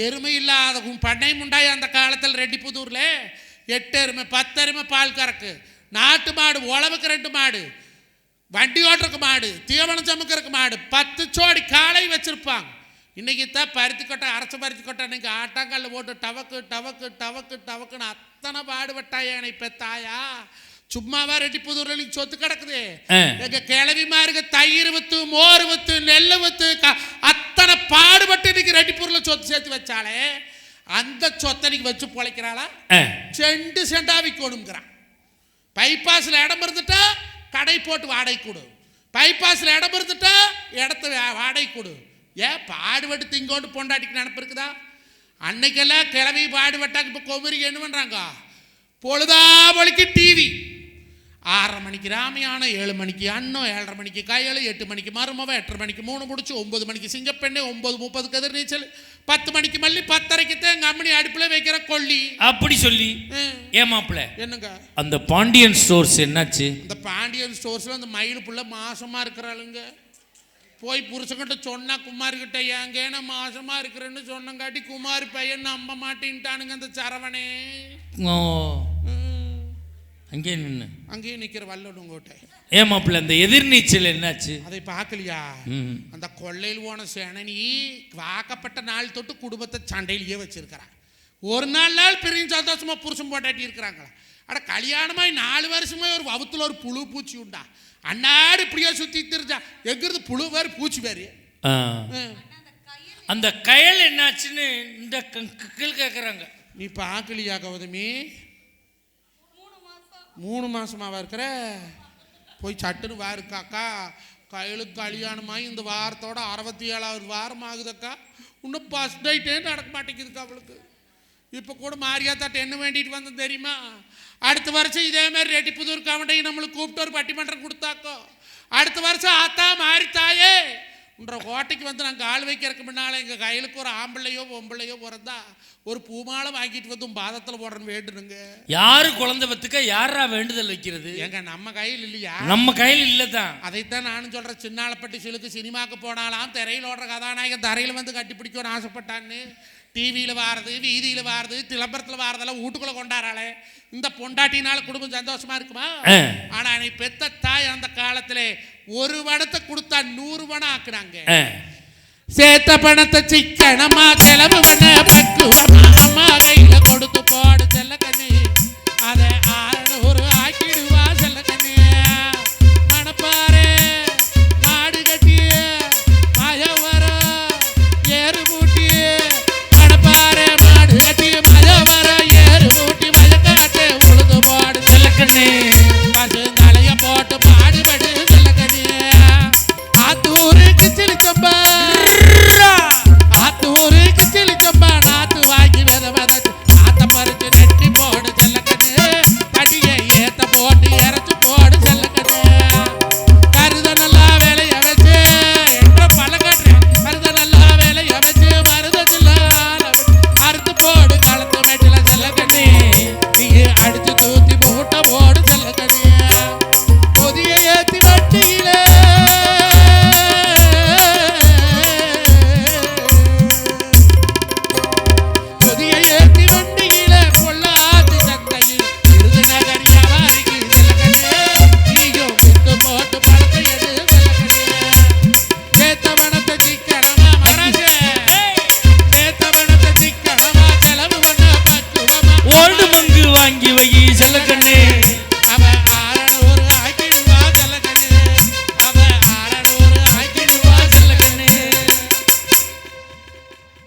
எருமை இல்லாத பண்ணை முண்டாய் அந்த காலத்தில் ரெட்டிபுதூர்ல 8 எருமை 10 எருமை பால் கறக்கு. நாட்டு மாடு உழவுக்கு 2 மாடு, வண்டி ஓட்டுறக்கு மாடு, தீவனம் சமைக்கிறதுக்கு மாடு, 10 ஜோடி காளை வச்சிருப்பாங்க. இன்னைக்கு தான் பருத்தி கொட்டை, அரைச்ச பருத்தி கொட்டை இன்னைக்கு ஆட்டாங்கல்ல போட்டு டவக்கு டவக்கு டவக்கு டவக்குன்னு அத்தனை பாடுபட்டாயா என்னை பெத்தாயா. சும்மாவா ரெட்டிப்புதூர்ல சொத்து கிடக்குது. எங்க கிளவிமாருக்கு தயிர் வித்து, மோர் வித்து, நெல் வித்து அத்தனை பாடுபட்டு இன்னைக்கு ரெட்டிப்பூர்ல சொத்து சேர்த்து வச்சாலே அந்த சொத்தை நீங்க வச்சு பொழைக்கிறாளா? செண்டு செண்டா விற்கணுங்கிறான். பைபாஸ்ல இடம் இருந்துட்டா கடை போட்டு வாடகை கொடு, பைபாஸ்ல இடம் இருந்துட்டா இடத்த வாடகை கொடு. ஏன் பாடுபட்டு திங்கோண்டு பொண்டாட்டிக்கு நினப்பு இருக்குதா? அன்னைக்கெல்லாம் கிளவி பாடுபட்டாங்க. இப்போ கொமரி என்ன பண்ணுறாங்க? பொழுதா பொழுக்கி டிவி. 6:30 மணிக்கு ராமியானம், 7 மணிக்கு அண்ணம், 7:30 மணிக்கு கையல், 8 மணிக்கு மருமவ, 8:30 மணிக்கு 3 முடிச்சு, 9 மணிக்கு சிங்கப்பெண்ணு, 9:30 கதிர் நீச்சல், 10 மணிக்கு மல்லி, 10:30க்கு எங்க அம்மனி அடுப்புல வைக்கிற கொல்லி. அப்படி சொல்லி ஏமாப்ல என்னங்க அந்த பாண்டியன் ஸ்டோர்ஸ் என்னாச்சு? அந்த பாண்டியன் ஸ்டோர்ஸ்ல அந்த மயில் புள்ள மாசமா இருக்கிறாளுங்க. போய் புருஷங்கிட்ட சொன்னா குமார்கிட்ட ஏங்கேன மாசமா இருக்கிறேன்னு சொன்னங்காட்டி குமார் பையன் நம்ப மாட்டேன்ட்டானுங்க. அந்த சரவணே அங்கே நிக்கிற வல்லனுங்கோட்டை. ஏமாப்பிள்ள அந்த எதிர்நீச்சல் என்னாச்சு? அதை பார்க்கலையா? அந்த கொள்ளையில் போன சேனனி வாக்கப்பட்ட நாள் தொட்டு குடும்பத்தை சண்டையிலேயே வச்சிருக்கிறான். ஒரு நாள் பிரிஞ்சு சந்தோஷமா புருஷன் போட்டாட்டி இருக்கிறாங்களா? அட கல்யாணமாய் 4 வருஷமே ஒரு வவுத்துல ஒரு புழு பூச்சி உண்டா? அன்னாடு இப்படியே சுத்தி தெரிஞ்சா எங்கிறது புழு வேறு பூச்சி வேறு. அந்த கயல் என்னாச்சுன்னு இந்த கேட்குறாங்க. நீ பார்க்கலையா கௌதமி? 3 மாசமாவா இருக்கிற? போய் சட்டுன்னு வாருக்காக்கா. கயலுக்கு கல்யாணமாகி இந்த வாரத்தோட 67வது வாரம் ஆகுதுக்கா. இன்னும் ஃபர்ஸ்ட் நைட்டே நடக்க மாட்டேங்குதுக்கா அவளுக்கு. இப்போ கூட மாரியாத்தாட்ட என்ன வேண்டிட்டு வந்தோம் தெரியுமா? அடுத்த வருஷம் இதே மாதிரி ரெட்டிப்புதூர் கவண்டையும் நம்மளுக்கு கூப்பிட்டு ஒரு பட்டிமன்றம் கொடுத்தாக்கோ. அடுத்த வருஷம் ஆத்தா மாறித்தாயே உன்ற கோட்டைக்கு வந்து நாங்கள் ஆள் வைக்கிறதுக்கு முன்னால் எங்கள் கையிலுக்கு ஒரு ஆம்பளையோ பொம்பளையோ பிறந்தா ஒரு பூமாலை வாங்கிட்டு வந்து பாதத்தில் போடுறன்னு வேண்டுனுங்க. யாரு குழந்தை பத்துக்க யாரா வேண்டுதல் வைக்கிறது? எங்க நம்ம கையில் இல்லையா? நம்ம கையில் இல்லை தான். அதைத்தான் நானும் சொல்கிறேன். சின்னாலப்பட்டி சிலுக்கு சினிமாவுக்கு போனாலாம் திரையில் ஓடுற கதாநாயகன் தரையில் வந்து கட்டி பிடிக்கணும்னு ஆசைப்பட்டான்னு. டிவியில் வாரது, வீதியில் வாரது, விளம்பரத்தில் வாரதெல்லாம் வீட்டுக்குள்ளே கொண்டாடுறாளே. இந்த பொண்டாட்டினால குடும்பம் சந்தோஷமா இருக்குமா? ஆனா நீ பெத்த தாய் அந்த காலத்துல ஒரு பணத்தை கொடுத்தா 100 பணம் ஆக்குறாங்க. சேர்த்த பணத்தை சிக்கனமா செலவு பண்ண பக்குவமா அம்மா கையில கொடுத்து போடு செல்ல கண்ணு. அதை 600 ஆக்கிடுவா செல்ல கண்ணு. நடப்பாரு நாடு கட்டி மழ வர ஏறு மூட்டி. நடப்பாரு மாடு கட்டி மழ வர ஏறு மூட்டி மழ காட்டு உழுது போடு செல்ல கண்ணு. பசு தலைய போட்டு பாடுபடு செல்ல கண்ணு. ஆத்தூருக்கு சிலிச்சம்பா, ஆத்தூருக்கு சிலிச்சம்பா. நாத்து வாங்கி வித விதச்சு ஆத்த பறிச்சு நெட்டி போடு செல்ல கண்ணு. படியை ஏத்த போட்டு இறச்சு போடு செல்ல கண்ணு. கருத நல்லா வேலைய வச்சு என்ற பல கட்டுறேன். கருத நல்லா வேலைய வச்சு மருதச்சில்ல அறுத்து போடு களத்து மேட்டில செல்ல கண்ணு. நீ அடிச்சு தூத்தி மூட்டை போடு செல்ல கண்ணு. பொதிய ஏத்தி வட்டியில பொதிய ஏத்தி வண்டியில பொள்ளாச்சி சந்தையில் விருதுநகர் வியாபாரிக்கு செல்ல கண்ணு. நீயும் வித்து போட்டு பணத்தை எடு செல்ல கண்ணு. சேத்த பணத்தை சிக்கனமா மகாராஜே, சேத்த பணத்தை சிக்கனமா செலவு பண்ண பக்குவமா ஓல்டு மங்கு வாங்கி வை செல்ல கண்ணு. அவ 600 ஆக்கிடுவா செல்ல கண்ணு. அவ 600 ஆக்கிடுவா செல்ல கண்ணு.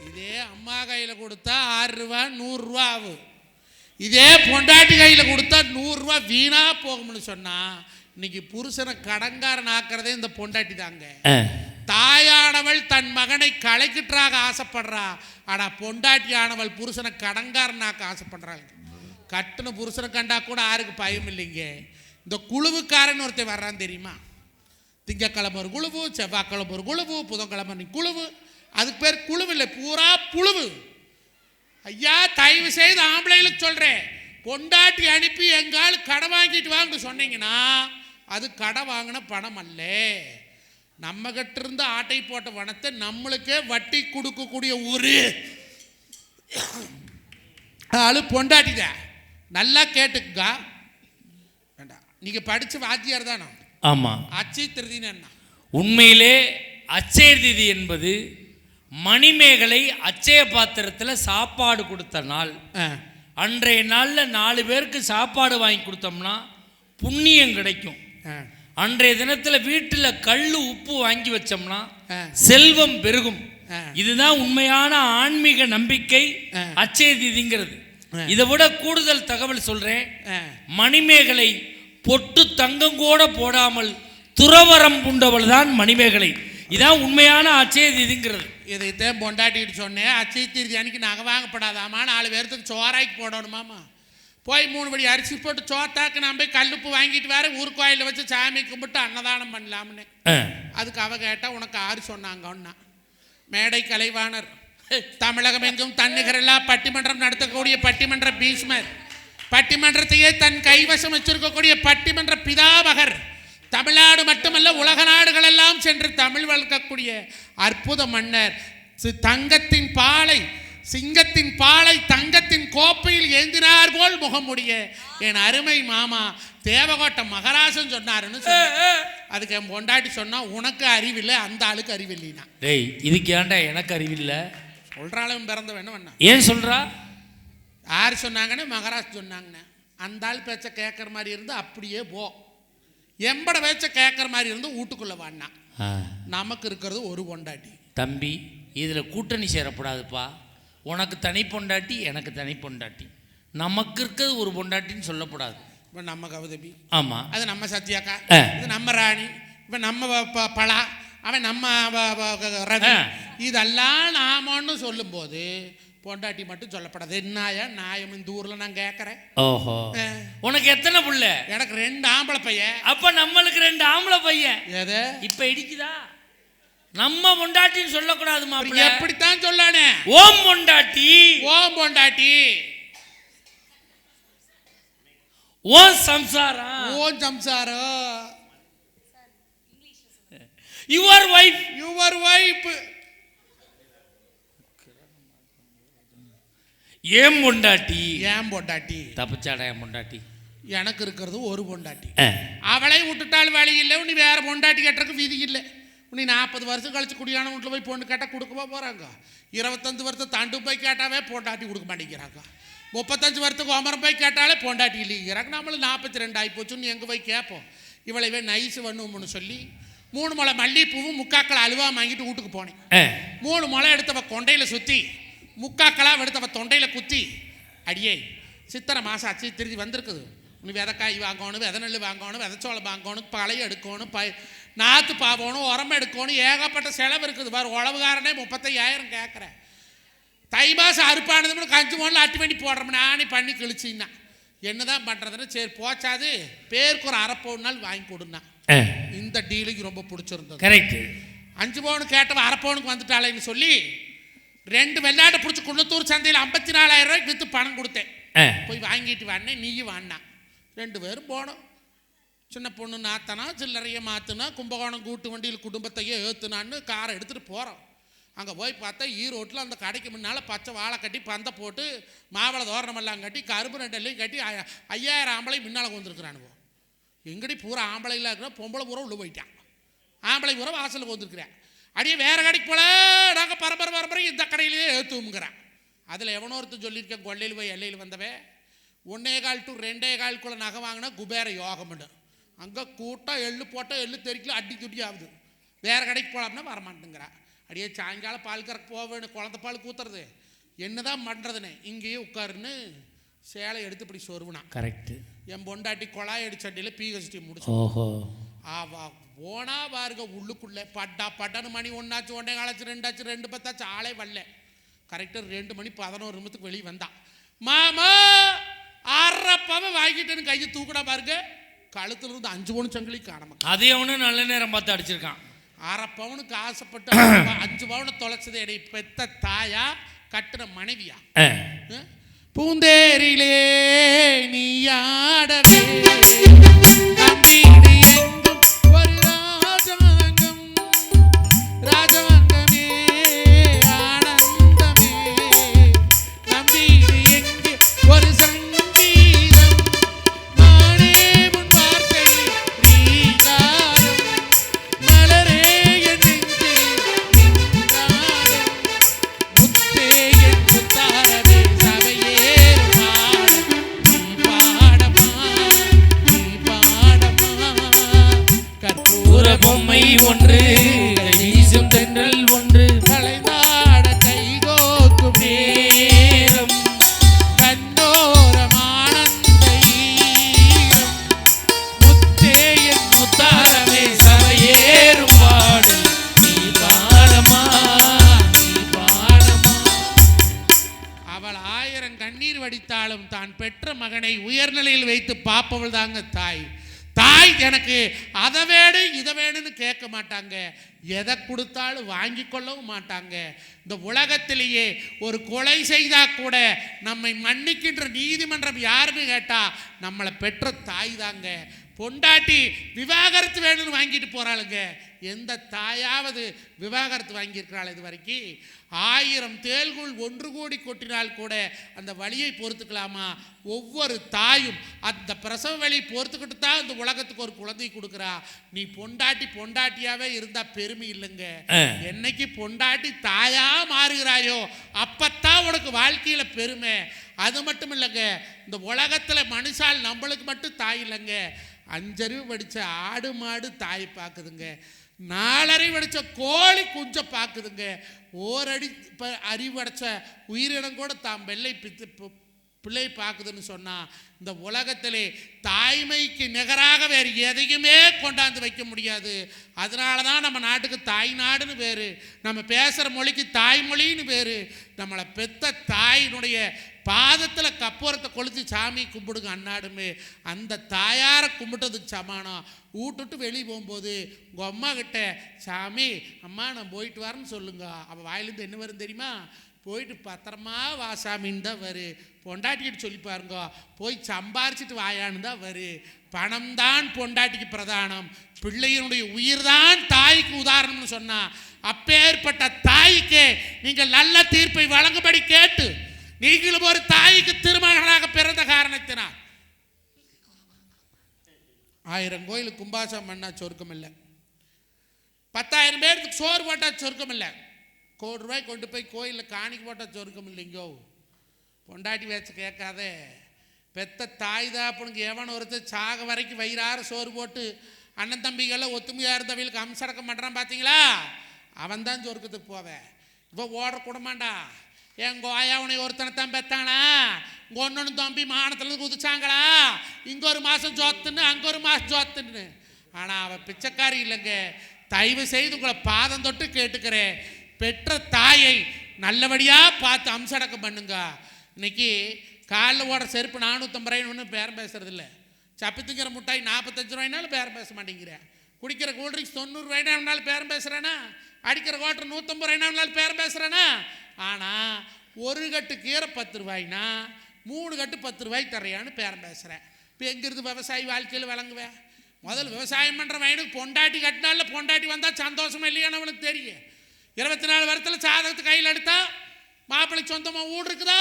இதே அம்மா கையில கொடுத்தா 6 ரூபா 100 ரூபா ஆகும். இதே பொண்டாட்டி கையில கொடுத்தா 100 ரூபா வீணா போகும்னு சொன்னா இன்னைக்கு புருஷனை கடன்காரன் ஆக்குறதே இந்த பொண்டாட்டி தாங்க. தாயானவள் தன் மகனை களைக்கிட்டாக ஆசைப்படுறா. ஆனா பொண்டாட்டி ஆனவள் புருஷனை கடன்காரனாக்க ஆசைப்படுறாங்க. கட்டுன புருஷனை கண்டா கூட யாருக்கு பயம் இல்லைங்க. இந்த குழுவுக்காரன் ஒருத்தர் வர்றான் தெரியுமா? திங்கக்கிழமை ஒரு குழுவு, செவ்வாய்க்கிழமை ஒரு குழுவு, புதன்கிழமை குழுவு. அதுக்கு பேர் குழுவு இல்லை, பூரா புழுவு. ஐயா தயவு செய்து ஆம்பளைகளுக்கு சொல்றேன், பொண்டாட்டி அனுப்பி எங்காலும் கடை வாங்கிட்டு வாங்க சொன்னீங்கன்னா அது கடை வாங்கின பணம் அல்ல. நம்ம கிட்ட இருந்து ஆட்டை போட்ட பணத்தை நம்மளுக்கே வட்டி கொடுக்கக்கூடிய ஒரு ஆளு பொண்டாட்டிதான். நல்லா கேட்டுக்கா. வேண்டாம், நீங்க படிச்சு வாத்தியார் தானே? ஆமா. அச்சை திருதின்னு என்ன? உண்மையிலே அச்சய திதி என்பது மணிமேகலை அச்சய பாத்திரத்தில் சாப்பாடு கொடுத்த நாள். அன்றைய நாளில் 4 பேருக்கு சாப்பாடு வாங்கி கொடுத்தோம்னா புண்ணியம் கிடைக்கும். அன்றைய தினத்தில் வீட்டில் கல் உப்பு வாங்கி வச்சோம்னா செல்வம் பெருகும். இதுதான் உண்மையான ஆன்மீக நம்பிக்கை அச்சய திதிங்கிறது. இதை விட கூடுதல் தகவல் சொல்றேன். மணிமேகலை பொட்டு தங்கம் கூட போடாமல் துறவரம் பூண்டவள் தான் மணிமேகலை. இதான் உண்மையான அச்சய திதிங்கிறது. இதைத்தான் பொண்டாட்டிட்டு சொன்னேன். அச்சய திதி அன்னைக்கு நகை வாங்கப்படாதாமா, 4 பேர்த்துக்கு சோறாக்கி போடணுமாமா. போய் 3 படி அரிசி போட்டு சோத்தாக்கு நான் போய் கல்லுப்பு வாங்கிட்டு வேற ஊர் கோயிலில் வச்சு சாமி கும்பிட்டு அன்னதானம் பண்ணலாம்னு. அதுக்கு அவ கேட்டா உனக்கு யாரு சொன்னாங்கன்னா, மேடை கலைவாணர், தமிழகம் எங்கும் தன்னிகரெல்லா பட்டிமன்றம் நடத்தக்கூடிய பட்டிமன்ற பீஷ்மர், பட்டிமன்றத்தையே தன் கைவசம் வச்சிருக்கக்கூடிய பட்டிமன்ற பிதாமகர், தமிழ்நாடு மட்டுமல்ல உலக நாடுகள் எல்லாம் சென்று தமிழ் வளர்க்கக்கூடிய அற்புத மன்னர், தங்கத்தின் பாலை சிங்கத்தின் பாலை தங்கத்தின் கோப்பையில் ஏந்தினார் போல் முகமுடிய என் அருமை மாமா தேவகோட்டை மகராசன் சொன்னாருன்னு. அதுக்கு என் பொண்டாட்டி சொன்னா, உனக்கு அறிவில்லை, அந்த ஆளுக்கு அறிவில்லைனா. டேய், இதுக்கு ஏன்டா எனக்கு அறிவில்லை சொல்றாலும் பிறந்த வேணும். ஏன் சொல்றா? யார் சொன்னாங்கன்னு மகராஜ் சொன்னாங்கன்னு. அந்த ஆள் பேச்ச கேட்கற மாதிரி இருந்து அப்படியே போ, எம்பட பேச்ச கேட்கற மாதிரி இருந்து வீட்டுக்குள்ள வாண்ணா. நமக்கு இருக்கிறது ஒரு பொண்டாட்டி. தம்பி, இதுல கூட்டணி சேரக்கூடாதுப்பா. உனக்கு தனி பொண்டாட்டி, எனக்கு தனி பொண்டாட்டி. நமக்கு இருக்கிறது ஒரு பொண்டாட்டின்னு சொல்லக்கூடாது. இப்போ நம்ம கௌதமி, ஆமாம், அது நம்ம சத்யாக்கா, இது நம்ம ராணி, இப்போ நம்ம பலா, அவன் நம்ம ரவி, இதெல்லாம் நாமன்னு சொல்லும்போது பொண்டாட்டி மட்டும் சொல்லப்படாது. என்னாயா நியாயம் இந்த ஊரில் நான் கேட்குறேன். ஓஹோ, உனக்கு எத்தனை புள்ள? எனக்கு 2 ஆம்பளை பையன். அப்போ நம்மளுக்கு 2 ஆம்பளை பையன். எது இப்போ இடிக்குதா? நம்ம பொண்டாட்டின்னு சொல்லக்கூடாது மாப்பிள்ளை. எப்படித்தான் சொல்லானே? ஓம் பொண்டாட்டி, ஓம் பொண்டாட்டி, ஓம் சம்சாரம், ஓம் சம்சாரம், யுவர் வைஃப், யுவர் வைஃப், ஏன் பொண்டாட்டி, ஏன் பொண்டாட்டி. தப்பிச்சாடா என் பொண்டாட்டி. எனக்கு இருக்கிறது ஒரு பொண்டாட்டி. அவளை விட்டுட்டால் வழி இல்லை. நீ வேற பொண்டாட்டி கேட்டறதுக்கு விதி இல்லை. நீ 40 வருஷம் கழிச்சு குடியான வீட்டில் போய் பொண்ணு கேட்டால் கொடுக்கவா போகிறாங்க? 25 வருஷம் தண்டு போய் கேட்டாவே பொண்டாட்டி கொடுக்க மாட்டேங்கிறாங்க. 35 வருஷத்துக்கு ஒமரம் போய் கேட்டாலே பொண்டாட்டி இல்லைங்கிறாங்க. நம்மளும் 42 ஆகி போச்சுன்னு எங்கே போய் கேட்போம். இவளைவே நைஸு பண்ணுவோம்னு சொல்லி 3 முளை மல்லிகைப்பூவும் 3/4 அல்வா வாங்கிட்டு வீட்டுக்கு போனேன். 3 முளை எடுத்தவ கொண்டையில் சுற்றி 3/4 எடுத்தவ தொண்டையில் குத்தி, அடியே சித்திரை மாதம் அச்சு திருதி வந்திருக்குது, நீ விதைக்காய் வாங்கணும், விதை நெல் வாங்கணும், விதைச்சோளம் வாங்கணும், பழைய எடுக்கணும், நாற்று பாவணும், உரமை எடுக்கணும், ஏகப்பட்ட செலவு இருக்குது. வேறு உழவுகாரனே 35,000 கேட்குறேன். தை மாதம் அறுப்பானதுன்னு 5 மணில் அட்டி பண்ணி போடுறோம். நானே பண்ணி கிழிச்சின்னா என்ன தான் பண்ணுறதுன்னு, சரி போச்சாது பேருக்கு ஒரு 1/2 பவுன் நாள் வாங்கி கொடுனா. இந்த டீலுக்கு ரொம்ப பிடிச்சிருந்தது. கரெக்ட். 5 பவுன் கேட்டவன் 1/2 பவுனுக்கு வந்துட்டாளேன்னு சொல்லி 2 வெள்ளாட்டை பிடிச்சி குன்னத்தூர் சந்தையில் 54,000 ரூபாய்க்கு விற்று பணம் கொடுத்தேன். போய் வாங்கிட்டு வானேன், நீயும் வாண்ணா. 2 பேரும் போனோம். சின்ன பொண்ணு நாத்தனா, சில்லறையை மாற்றினா, கும்பகோணம் கூட்டு வண்டியில் குடும்பத்தையே ஏற்றுனான்னு காரை எடுத்துகிட்டு போகிறோம். அங்கே போய் பார்த்தா ஈரோட்டில் அந்த கடைக்கு முன்னால் பச்சை வாழை கட்டி பந்தை போட்டு மாவளை தோரணமெல்லாம் கட்டி கரும்பு ரெண்டெல்லையும் கட்டி 5,000 ஆம்பளை முன்னால் வந்துருக்குறானுவோ. எங்கடி பூரா ஆம்பளைலாம் இருக்கிற, பொம்பளை பூரா உள்ளே போயிட்டான், ஆம்பளை பூரா வாசலுக்கு வந்துருக்குறேன். அடியே வேறு கடைக்கு போல, நாங்கள் பரம்பரை இந்த கடையிலேயே ஏற்றுங்கிறேன். அதில் எவனோ ஒருத்தர் சொல்லியிருக்கேன், கொள்ளையில் போய் எல்லையில் வந்தவே 1.25 to 2.25 நகை வாங்கினா குபேர யோகம்னு. அங்கே கூட்டம் எள்ளு போட்டால் எள்ளு தெறிக்கல அடி துடி ஆகுது. வேறு கடைக்கு போகலாம்னா வரமாட்டேங்கிறா. அடியே சாயங்காலம் பால் கறக்கு போக வேணும், குழந்தை பால் கூத்துறது, என்ன தான் பண்ணுறதுன்னு இங்கேயே உட்காருன்னு சேலை எடுத்து இப்படி சொருவினான். கரெக்டு. என் பொண்டாட்டி குழாய் அடிச்சண்டியில் PhD முடிச்சு. ஓஹோ. போனா பாருங்க உள்ளுக்குள்ளே பட்டான்னு மணி 1 ஆச்சு, 1 ஆச்சு, 2 ஆச்சு, 2 10 ஆளே வரல. கரெக்டாக 2 மணி 11 நிமிஷத்துக்கு வெளியே வந்தான். மாமா 6 பவன் வாங்கிட்டேன்னு கையை தூக்கினா பாருங்க, கழுத்துல இருந்து 5 பவுன் சங்கிலி காணாம. அதே அவனு நல்ல நேரம் பார்த்து அடிச்சிருக்கான். 6 பவுனுக்கு ஆசைப்பட்டு 5 பவுனை தொலைச்சது எடை பெத்த தாயா கட்டுற மனைவியா? பூந்தேரிலே நீ ஆடவே நம்பிடு எங்கும் ஒரு ராஜாங்கம், ராஜாங்கமே ஆனந்தமே, நம்பிடு எங்கே ஒரு சங்கீதம், நானே முன் வார்த்தையில் நீங்காரம், மலரே என் நெஞ்சில் நின்றாடும், முத்தே என் முத்தாரமே சபையேறும் பாடும், நீ பாடமா நீ பாடமா. பொம்மை ஒன்று, வீசும் தென்றல் ஒன்று, கலைநாட கைகோக்கும் நேரம், கண்ணோரம் ஆனந்த ஈரம், முத்தேயன் முத்தாரமே சரையேறும் பாடல் நீ பாடமா, நீ பாடமா. அவள் 1000 கண்ணீர் வடித்தாலும் தான் பெற்ற மகனை உயர்நிலையில் வைத்து பார்ப்பவள் தாங்க தாய். தாய் எனக்கு அதை வேணும் இதை வேணும்னு கேட்க மாட்டாங்க, எதை கொடுத்தாலும் வாங்கி கொள்ளவும் மாட்டாங்க. இந்த உலகத்திலேயே ஒரு கொலை செய்தா கூட நம்மை மன்னிக்கின்ற நீதிமன்றம் யாருன்னு கேட்டா நம்மளை பெற்ற தாய் தாங்க. பொண்டாட்டி விவாகரத்து வேணும்னு வாங்கிட்டு போறாளுங்க, எந்த தாயாவது விவாகரத்து வாங்கியிருக்கிறாள் இது வரைக்கும்? 1000 தேள்குள் ஒன்று கூடி கொட்டினால் கூட அந்த வலியை பொறுத்துக்கலாமா? ஒவ்வொரு தாயும் அந்த பிரசவ வலி பொறுத்துக்கிட்டு தான் இந்த உலகத்துக்கு ஒரு குழந்தை கொடுக்குறா. நீ பொண்டாட்டியாவே இருந்தா பெருமை இல்லைங்க. என்னைக்கு பொண்டாட்டி தாயா மாறுகிறாயோ அப்பத்தான் உனக்கு வாழ்க்கையில பெருமை. அது மட்டும் இல்லைங்க, இந்த உலகத்துல மனுஷால் நம்மளுக்கு மட்டும் தாய் இல்லைங்க. 5 அறிவு படித்த ஆடு மாடு தாய் பார்க்குதுங்க, 4 அறிவு படித்த கோழி குஞ்ச பார்க்குதுங்க, ஓரடி அறிவு படித்த உயிரினம் கூட தாம் வெள்ளை பிள்ளை பார்க்குதுன்னு சொன்னால் இந்த உலகத்திலே தாய்மைக்கு நிகராக வேறு எதையுமே கொண்டாந்து வைக்க முடியாது. அதனால தான் நம்ம நாட்டுக்கு தாய் நாடுன்னு பேர், நம்ம பேசுகிற மொழிக்கு தாய்மொழின்னு பேர். நம்மளை பெத்த தாயினுடைய பாதத்தில் கப்பூரத்தை கொளுத்தி சாமி கும்பிடுங்க அன்னாடுமே. அந்த தாயாரை கும்பிட்டதுக்கு சமானம். வீட்டுட்டு வெளியே போகும்போது உங்கள் அம்மா கிட்ட சாமி அம்மா நான் போயிட்டு வரேன்னு சொல்லுங்க. அவள் வாயிலேருந்து என்ன வரும் தெரியுமா? போயிட்டு பத்திரமா வா சாமின்னு தான் வரு. பொண்டாட்டிக்கிட்டு சொல்லி பாருங்க, போய் சம்பாரிச்சிட்டு வாயான்னு தான் வரு. பணம் தான் பொண்டாட்டிக்கு பிரதானம், பிள்ளையினுடைய உயிர் தான் தாய்க்கு உதாரணம்னு சொன்னா அப்பேற்பட்ட தாய்க்கு நீங்கள் நல்ல தீர்ப்பை வழங்கும்படி கேட்டு நீங்களும் ஒரு தாய்க்கு திருமகனாக பிறந்த காரணத்தினால் 1000 கோயிலுக்கு கும்பாசம் பண்ணா சொர்க்கம் இல்லை, 10,000 பேருக்கு சோறு போட்டால் சொர்க்கம் இல்லை, 1 கோடி ரூபாய் கொண்டு போய் கோயிலில் காணிக்கு போட்டால் சொர்க்கம் இல்லைங்கோ. பொண்டாட்டி வச்சு கேட்காதே, பெத்த தாய் தாப்பனுக்கு எவன் ஒருத்தர் சாக வரைக்கும் வயிறார சோறு போட்டு அண்ணன் தம்பிகள்லாம் ஒத்துமையாக இருந்தவங்களுக்கு அம்சடக்கம் பண்ணுறான் பார்த்தீங்களா, அவன் தான் சொர்க்கத்துக்கு போவேன். இப்போ ஓடக்கூடமாண்டா. என் கோயா உனை ஒருத்தனை தான் பெத்தானா, இங்கே ஒன்று தம்பி மானத்துலேருந்து குதிச்சாங்களா, இங்கே ஒரு மாதம் ஜோத்துன்னு அங்கே ஒரு மாதம் ஜோத்துன்னு. ஆனால் அவன் பிச்சைக்காரி இல்லைங்க. தயவு செய்து உங்களை பாதம் தொட்டு கேட்டுக்கிறேன், பெற்ற தாயை நல்லபடியாக பார்த்து அம்சடக்கம் பண்ணுங்க. இன்னைக்கு காலில் ஓடுற செருப்பு 450 ரூபாய்னு பேரம் பேசுறது இல்லை, சப்பித்துங்கிற முட்டாய் 45 ரூபாய்னாலும் பேரம் பேச மாட்டேங்கிறேன், குடிக்கிற கூல்ட்ரிங்க்ஸ் 90 ரூபாய்னாலும் பேரம் பேசுகிறேன்னா, அடிக்கிற கோட்டர் 150 ரூபாய்னாலும் பேரம் பேசுகிறேன்னா. ஆனால் ஒரு கட்டு கீரை 10 ரூபாய்னா 3 கட்டு 10 ரூபாய்க்கு தரையான்னு பேரம் பேசுகிறேன். இப்போ எங்கிருந்து விவசாயி வாழ்க்கையில் விளங்குவேன்? முதல் விவசாயம் பண்ணுற வயனுக்கு பொண்டாட்டி கட்டினால பொண்டாட்டி வந்தால் சந்தோஷமா இல்லையான்னு அவனுக்கு தெரியும். 24 வருஷத்தில் சாதகத்தை கையில் எடுத்தா மாப்பிள்ளைக்கு சொந்தமாக வீடு இருக்குதா,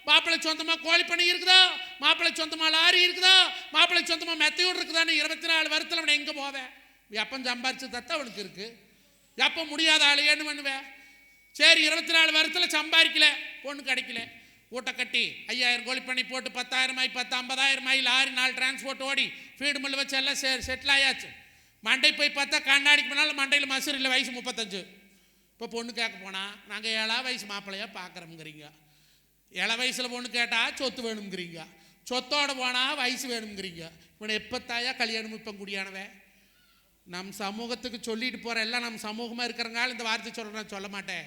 மாப்பிள்ளைக்கு சொந்தமாக கோழிப்பண்ணை இருக்குதா, மாப்பிள்ளைக்கு சொந்தமாக லாரி இருக்குதா, மாப்பிள்ளைக்கு சொந்தமாக மெத்தையோடு இருக்குதான்னு 24 வருஷத்தில் அவனை எங்கே போவேன்? எப்போ சம்பாரிச்சு தத்த அவனுக்கு இருக்குது, எப்போ முடியாத ஆளு என்ன பண்ணுவேன்? சரி 24 வருஷத்தில் சம்பாதிக்கல, பொண்ணு கிடைக்கல, ஊட்ட கட்டி 5000 கோழிப்பண்ணி போட்டு 10,000 ஆகி 10 50,000 ஆகி லாரி 4 டிரான்ஸ்போர்ட் ஓடி ஃபீடு மில்லு வச்சு எல்லாம் செட்டில் ஆயாச்சு. மண்டை போய் பார்த்தா கண்ணாடிக்கு போனாலும் மண்டையில் மசூர் இல்லை, வயசு 35. இப்போ பொண்ணு கேட்க போனால் நாங்கள் 7 வயசு மாப்பிள்ளையாக பார்க்குறோம்ங்கிறீங்க, 7 வயசில் பொண்ணு கேட்டால் சொத்து வேணுங்கிறீங்க, சொத்தோடு போனால் வயசு வேணுங்கிறீங்க. இவனை எப்பத்தாயா கல்யாணம் இப்போ குடியானவன்? நம் சமூகத்துக்கு சொல்லிட்டு போகிற எல்லாம் நம்ம சமூகமாக இருக்கிறங்கால இந்த வார்த்தை சொல்கிறேன், சொல்ல மாட்டேன்.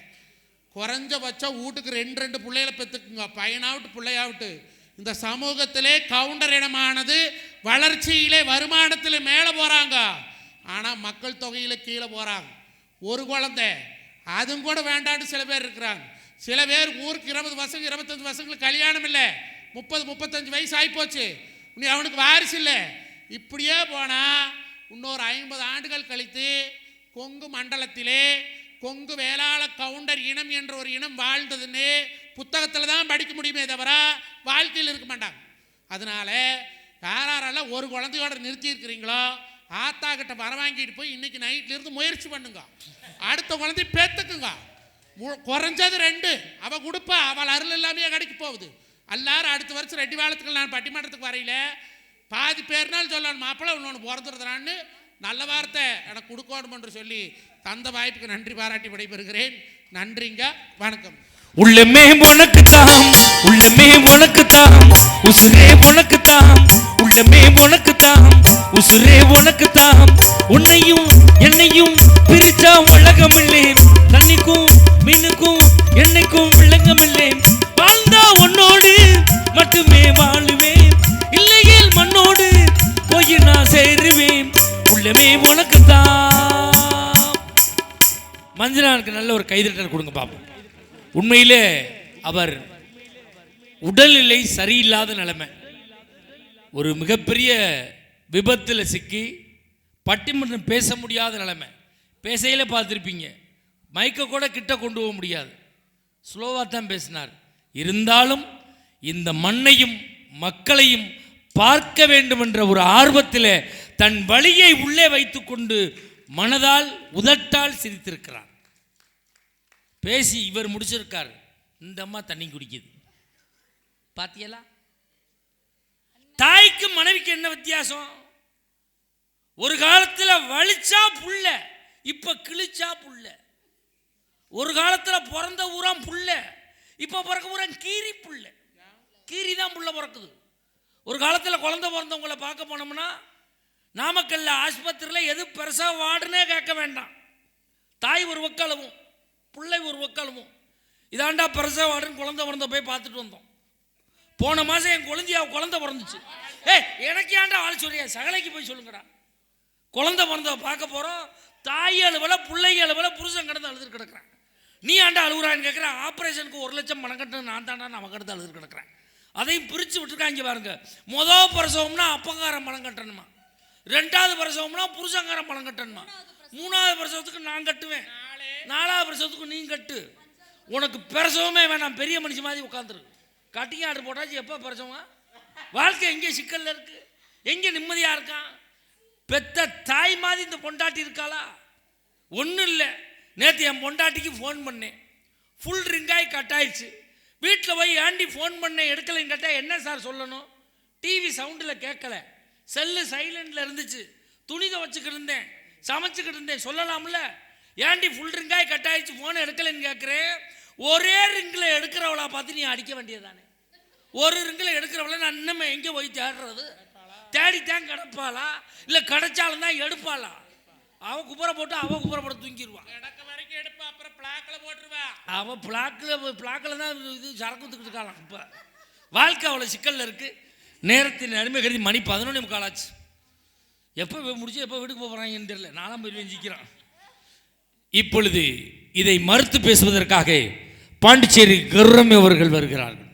குறைஞ்சபட்சம் வீட்டுக்கு 2 பிள்ளைகளை பெற்றுக்குங்க, பையனாவிட்டு பிள்ளையாவிட்டு. இந்த சமூகத்திலே கவுண்டர் இனமானது வளர்ச்சியிலே வருமானத்தில் மேலே போகிறாங்க, ஆனால் மக்கள் தொகையில் கீழே போகிறாங்க. ஒரு குழந்தை அதுவும் கூட வேண்டான்னு சில பேர் இருக்கிறாங்க. சில பேர் ஊருக்கு 20 வருஷம் 25 வருஷங்களுக்கு கல்யாணம் இல்லை, 30 35 வயசு ஆகிப்போச்சு, நீ அவனுக்கு வாரிசு இல்லை. இப்படியே போனால் இன்னொரு 50 ஆண்டுகள் கழித்து கொங்கு மண்டலத்திலே கொங்கு வேளாள கவுண்டர் இனம் என்ற ஒரு இனம் வாழ்ந்ததுன்னு புத்தகத்தில் தான் படிக்க முடியுமே தவிர வாழ்க்கையில் இருக்க மாட்டாங்க. அதனால யாரெல்லாம் ஒரு குழந்தையோட நிறுத்தி இருக்கிறீங்களோ ஆத்தா கிட்ட வர வாங்கிட்டு போய் இன்னைக்கு நைட்ல இருந்து முயற்சி பண்ணுங்க, அடுத்த குழந்தை பேத்துக்குங்க. குறைஞ்சது 2 அவ கொடுப்பா, அவள் அருள் எல்லாமே கடைக்கு போகுது. எல்லாரும் அடுத்த வருஷம் 2 வாரத்துக்கு நான் பட்டிமன்றத்துக்கு வரையில பாதி பேர்னாலும் சொல்லணும் மாப்பிள்ளை இன்னொன்று பிறந்துருதான்னு நல்ல வார்த்தை எனக்கு கொடுக்கணும் என்று சொல்லி தந்த வாய்ப்புக்கு நன்றி பாராட்டி விடைபெறுகிறேன். நன்றிங்க, வணக்கம். உள்ளமே உனக்குத்தான், உள்ளமே உனக்குத்தான், உசுரே உனக்குத்தான், உள்ளமே உனக்குத்தான், உசுரே உனக்குத்தான். உன்னையும் என்னையும் பிரிச்சா உலகமில்லை, தண்ணிக்கும் மீனுக்கும் என்னைக்கும் விளங்கமில்லை. வாழ்ந்தா உன்னோடு மட்டுமே வாழுவேன், இல்லையேல் மண்ணோடு போய் நான் சேருவேன். உள்ளமே உனக்குத்தான். மஞ்சளானுக்கு நல்ல ஒரு கைதட்டல் கொடுங்க பாப்போம். உண்மையிலே அவர் உடல்நிலை சரியில்லாத நிலைமை, ஒரு மிகப்பெரிய விபத்தில் சிக்கி பட்டிமன்றம் பேச முடியாத நிலைமை. பேசையில பார்த்துருப்பீங்க, மைக்கை கூட கிட்ட கொண்டு போக முடியாது, ஸ்லோவாக தான் பேசினார். இருந்தாலும் இந்த மண்ணையும் மக்களையும் பார்க்க வேண்டும் என்ற ஒரு ஆர்வத்தில் தன் வழியை உள்ளே வைத்துக்கொண்டு மனதால் உதட்டால் சிரித்திருக்கிறார். பேசி இவர் முடிச்சிருக்கார், இந்த அம்மா தண்ணி குடிக்குது. பாத்தியலா? தாய்க்கு மனைவிக்கு என்ன வித்தியாசம்? ஒரு காலத்தில் வலிச்சா புள்ள, இப்ப கிழிச்சா புள்ள. ஒரு காலத்தில் பிறந்த ஊராம் புள்ள, இப்ப பிறக்க ஊராம் கீரி புள்ள. கீரி தான் புள்ள பிறக்குது. ஒரு காலத்தில் குழந்தை பிறந்தவங்களை பார்க்க போனோம்னா நாமக்கல்ல ஆஸ்பத்திரியில் எது பெருசா வார்டுனே கேட்க வேண்டாம், தாய் ஒரு வக்காலவும் பிள்ளை ஒரு வக்காலவும். இதாண்டா பெருசா வார்டுன்னு குழந்தை பிறந்த போய் பார்த்துட்டு வந்தோம். போன மாதம் என் குழந்தையா குழந்தை பிறந்துச்சு. எனக்கு ஏன்டா ஆள் சொல்றியா, சகலைக்கு போய் சொல்லுங்கடா. குழந்தை பிறந்த பார்க்க போகிறோம், தாய் அழுவலை பிள்ளைங்க அழுவலை, புருஷன் கிடந்து அழுது கிடக்குறேன். நீ ஆண்டா அழுகுறான்னு கேட்குறேன். ஆப்ரேஷனுக்கு 1 லட்சம் பணம் கட்டணும் நான் தாண்டா நம்ம கிடந்து அழுது கிடக்குறேன். அதையும் பிரித்து விட்டுருக்காங்க பாருங்க. முதல் பிரசவம்னா அப்பங்காரம் பணம் கட்டணுமா, 2வது பிரசவம்னா புருஷங்காரம் பணம் கட்டணுமா, 3வது பிரசவத்துக்கு நான் கட்டுவேன், 4வது பிரசவத்துக்கு நீ கட்டு. உனக்கு பிரசவமே வேணாம், பெரிய மனுஷன் மாதிரி உட்காந்துரு. கட்டிங் ஆர்டர் போட்டாச்சு, எப்போ பிரசவம்? வாழ்க்கை எங்கே சிக்கல்ல இருக்கு, எங்கே நிம்மதியாக இருக்கான்? பெத்த தாய் மாதிரி இந்த பொண்டாட்டி இருக்காளா? ஒன்றும் இல்லை. நேற்று என் பொண்டாட்டிக்கு ஃபோன் பண்ணேன், ஃபுல் ரிங்காய் கட் ஆயிடுச்சு. வீட்டில் போய் ஆண்டி ஃபோன் பண்ணேன் எடுக்கலைன்னு கேட்டால் என்ன சார் சொல்லணும்? டிவி சவுண்டில் கேட்கல, செல்லு சைலண்டில் இருந்துச்சு, துணி துவச்சிக்கிட்டு இருந்தேன், சமைச்சிக்கிட்டு இருந்தேன், சொல்லலாம்ல. ஏண்டி ஃபுல் ரிங்காய் கட் ஆயிடுச்சு ஃபோனை எடுக்கலைன்னு கேட்குறேன். ஒரே ரிங்கில் எடுக்கிறவளா பார்த்து நீ அடிக்க வேண்டியதானே. ஒரு ரிங்கில் எடுக்கிறவளை நான் இன்னுமே எங்கே போய் தேடுறது? தேடித்தான் கிடப்பாளா, இல்லை கிடைச்சாலும் தான் எடுப்பாளா? அவள் குப்பரை போட்டு அவள் குப்பரை போட்டு தூங்கிடுவான். எடுப்பா, அப்புறம் பிளாக்கில் போட்டுருவா. அவள் பிளாக்கில் தான் இது சரக்குத்துக்கிட்டு இருக்காளாம். இப்போ வாழ்க்கை அவ்வளோ சிக்கலில் இருக்குது. நேரத்தின் அருமை கருதி மணி 11:45 ஆச்சு. எப்போ முடிச்சு எப்போ வீட்டுக்கு போகிறாங்கன்னு தெரியல. நானும் போய் வெஞ்சிக்கிறான். இப்பொழுது இதை மறுத்து பேசுவதற்காக பாண்டிச்சேரி கௌரவம் அவர்கள் வருகிறார்கள்.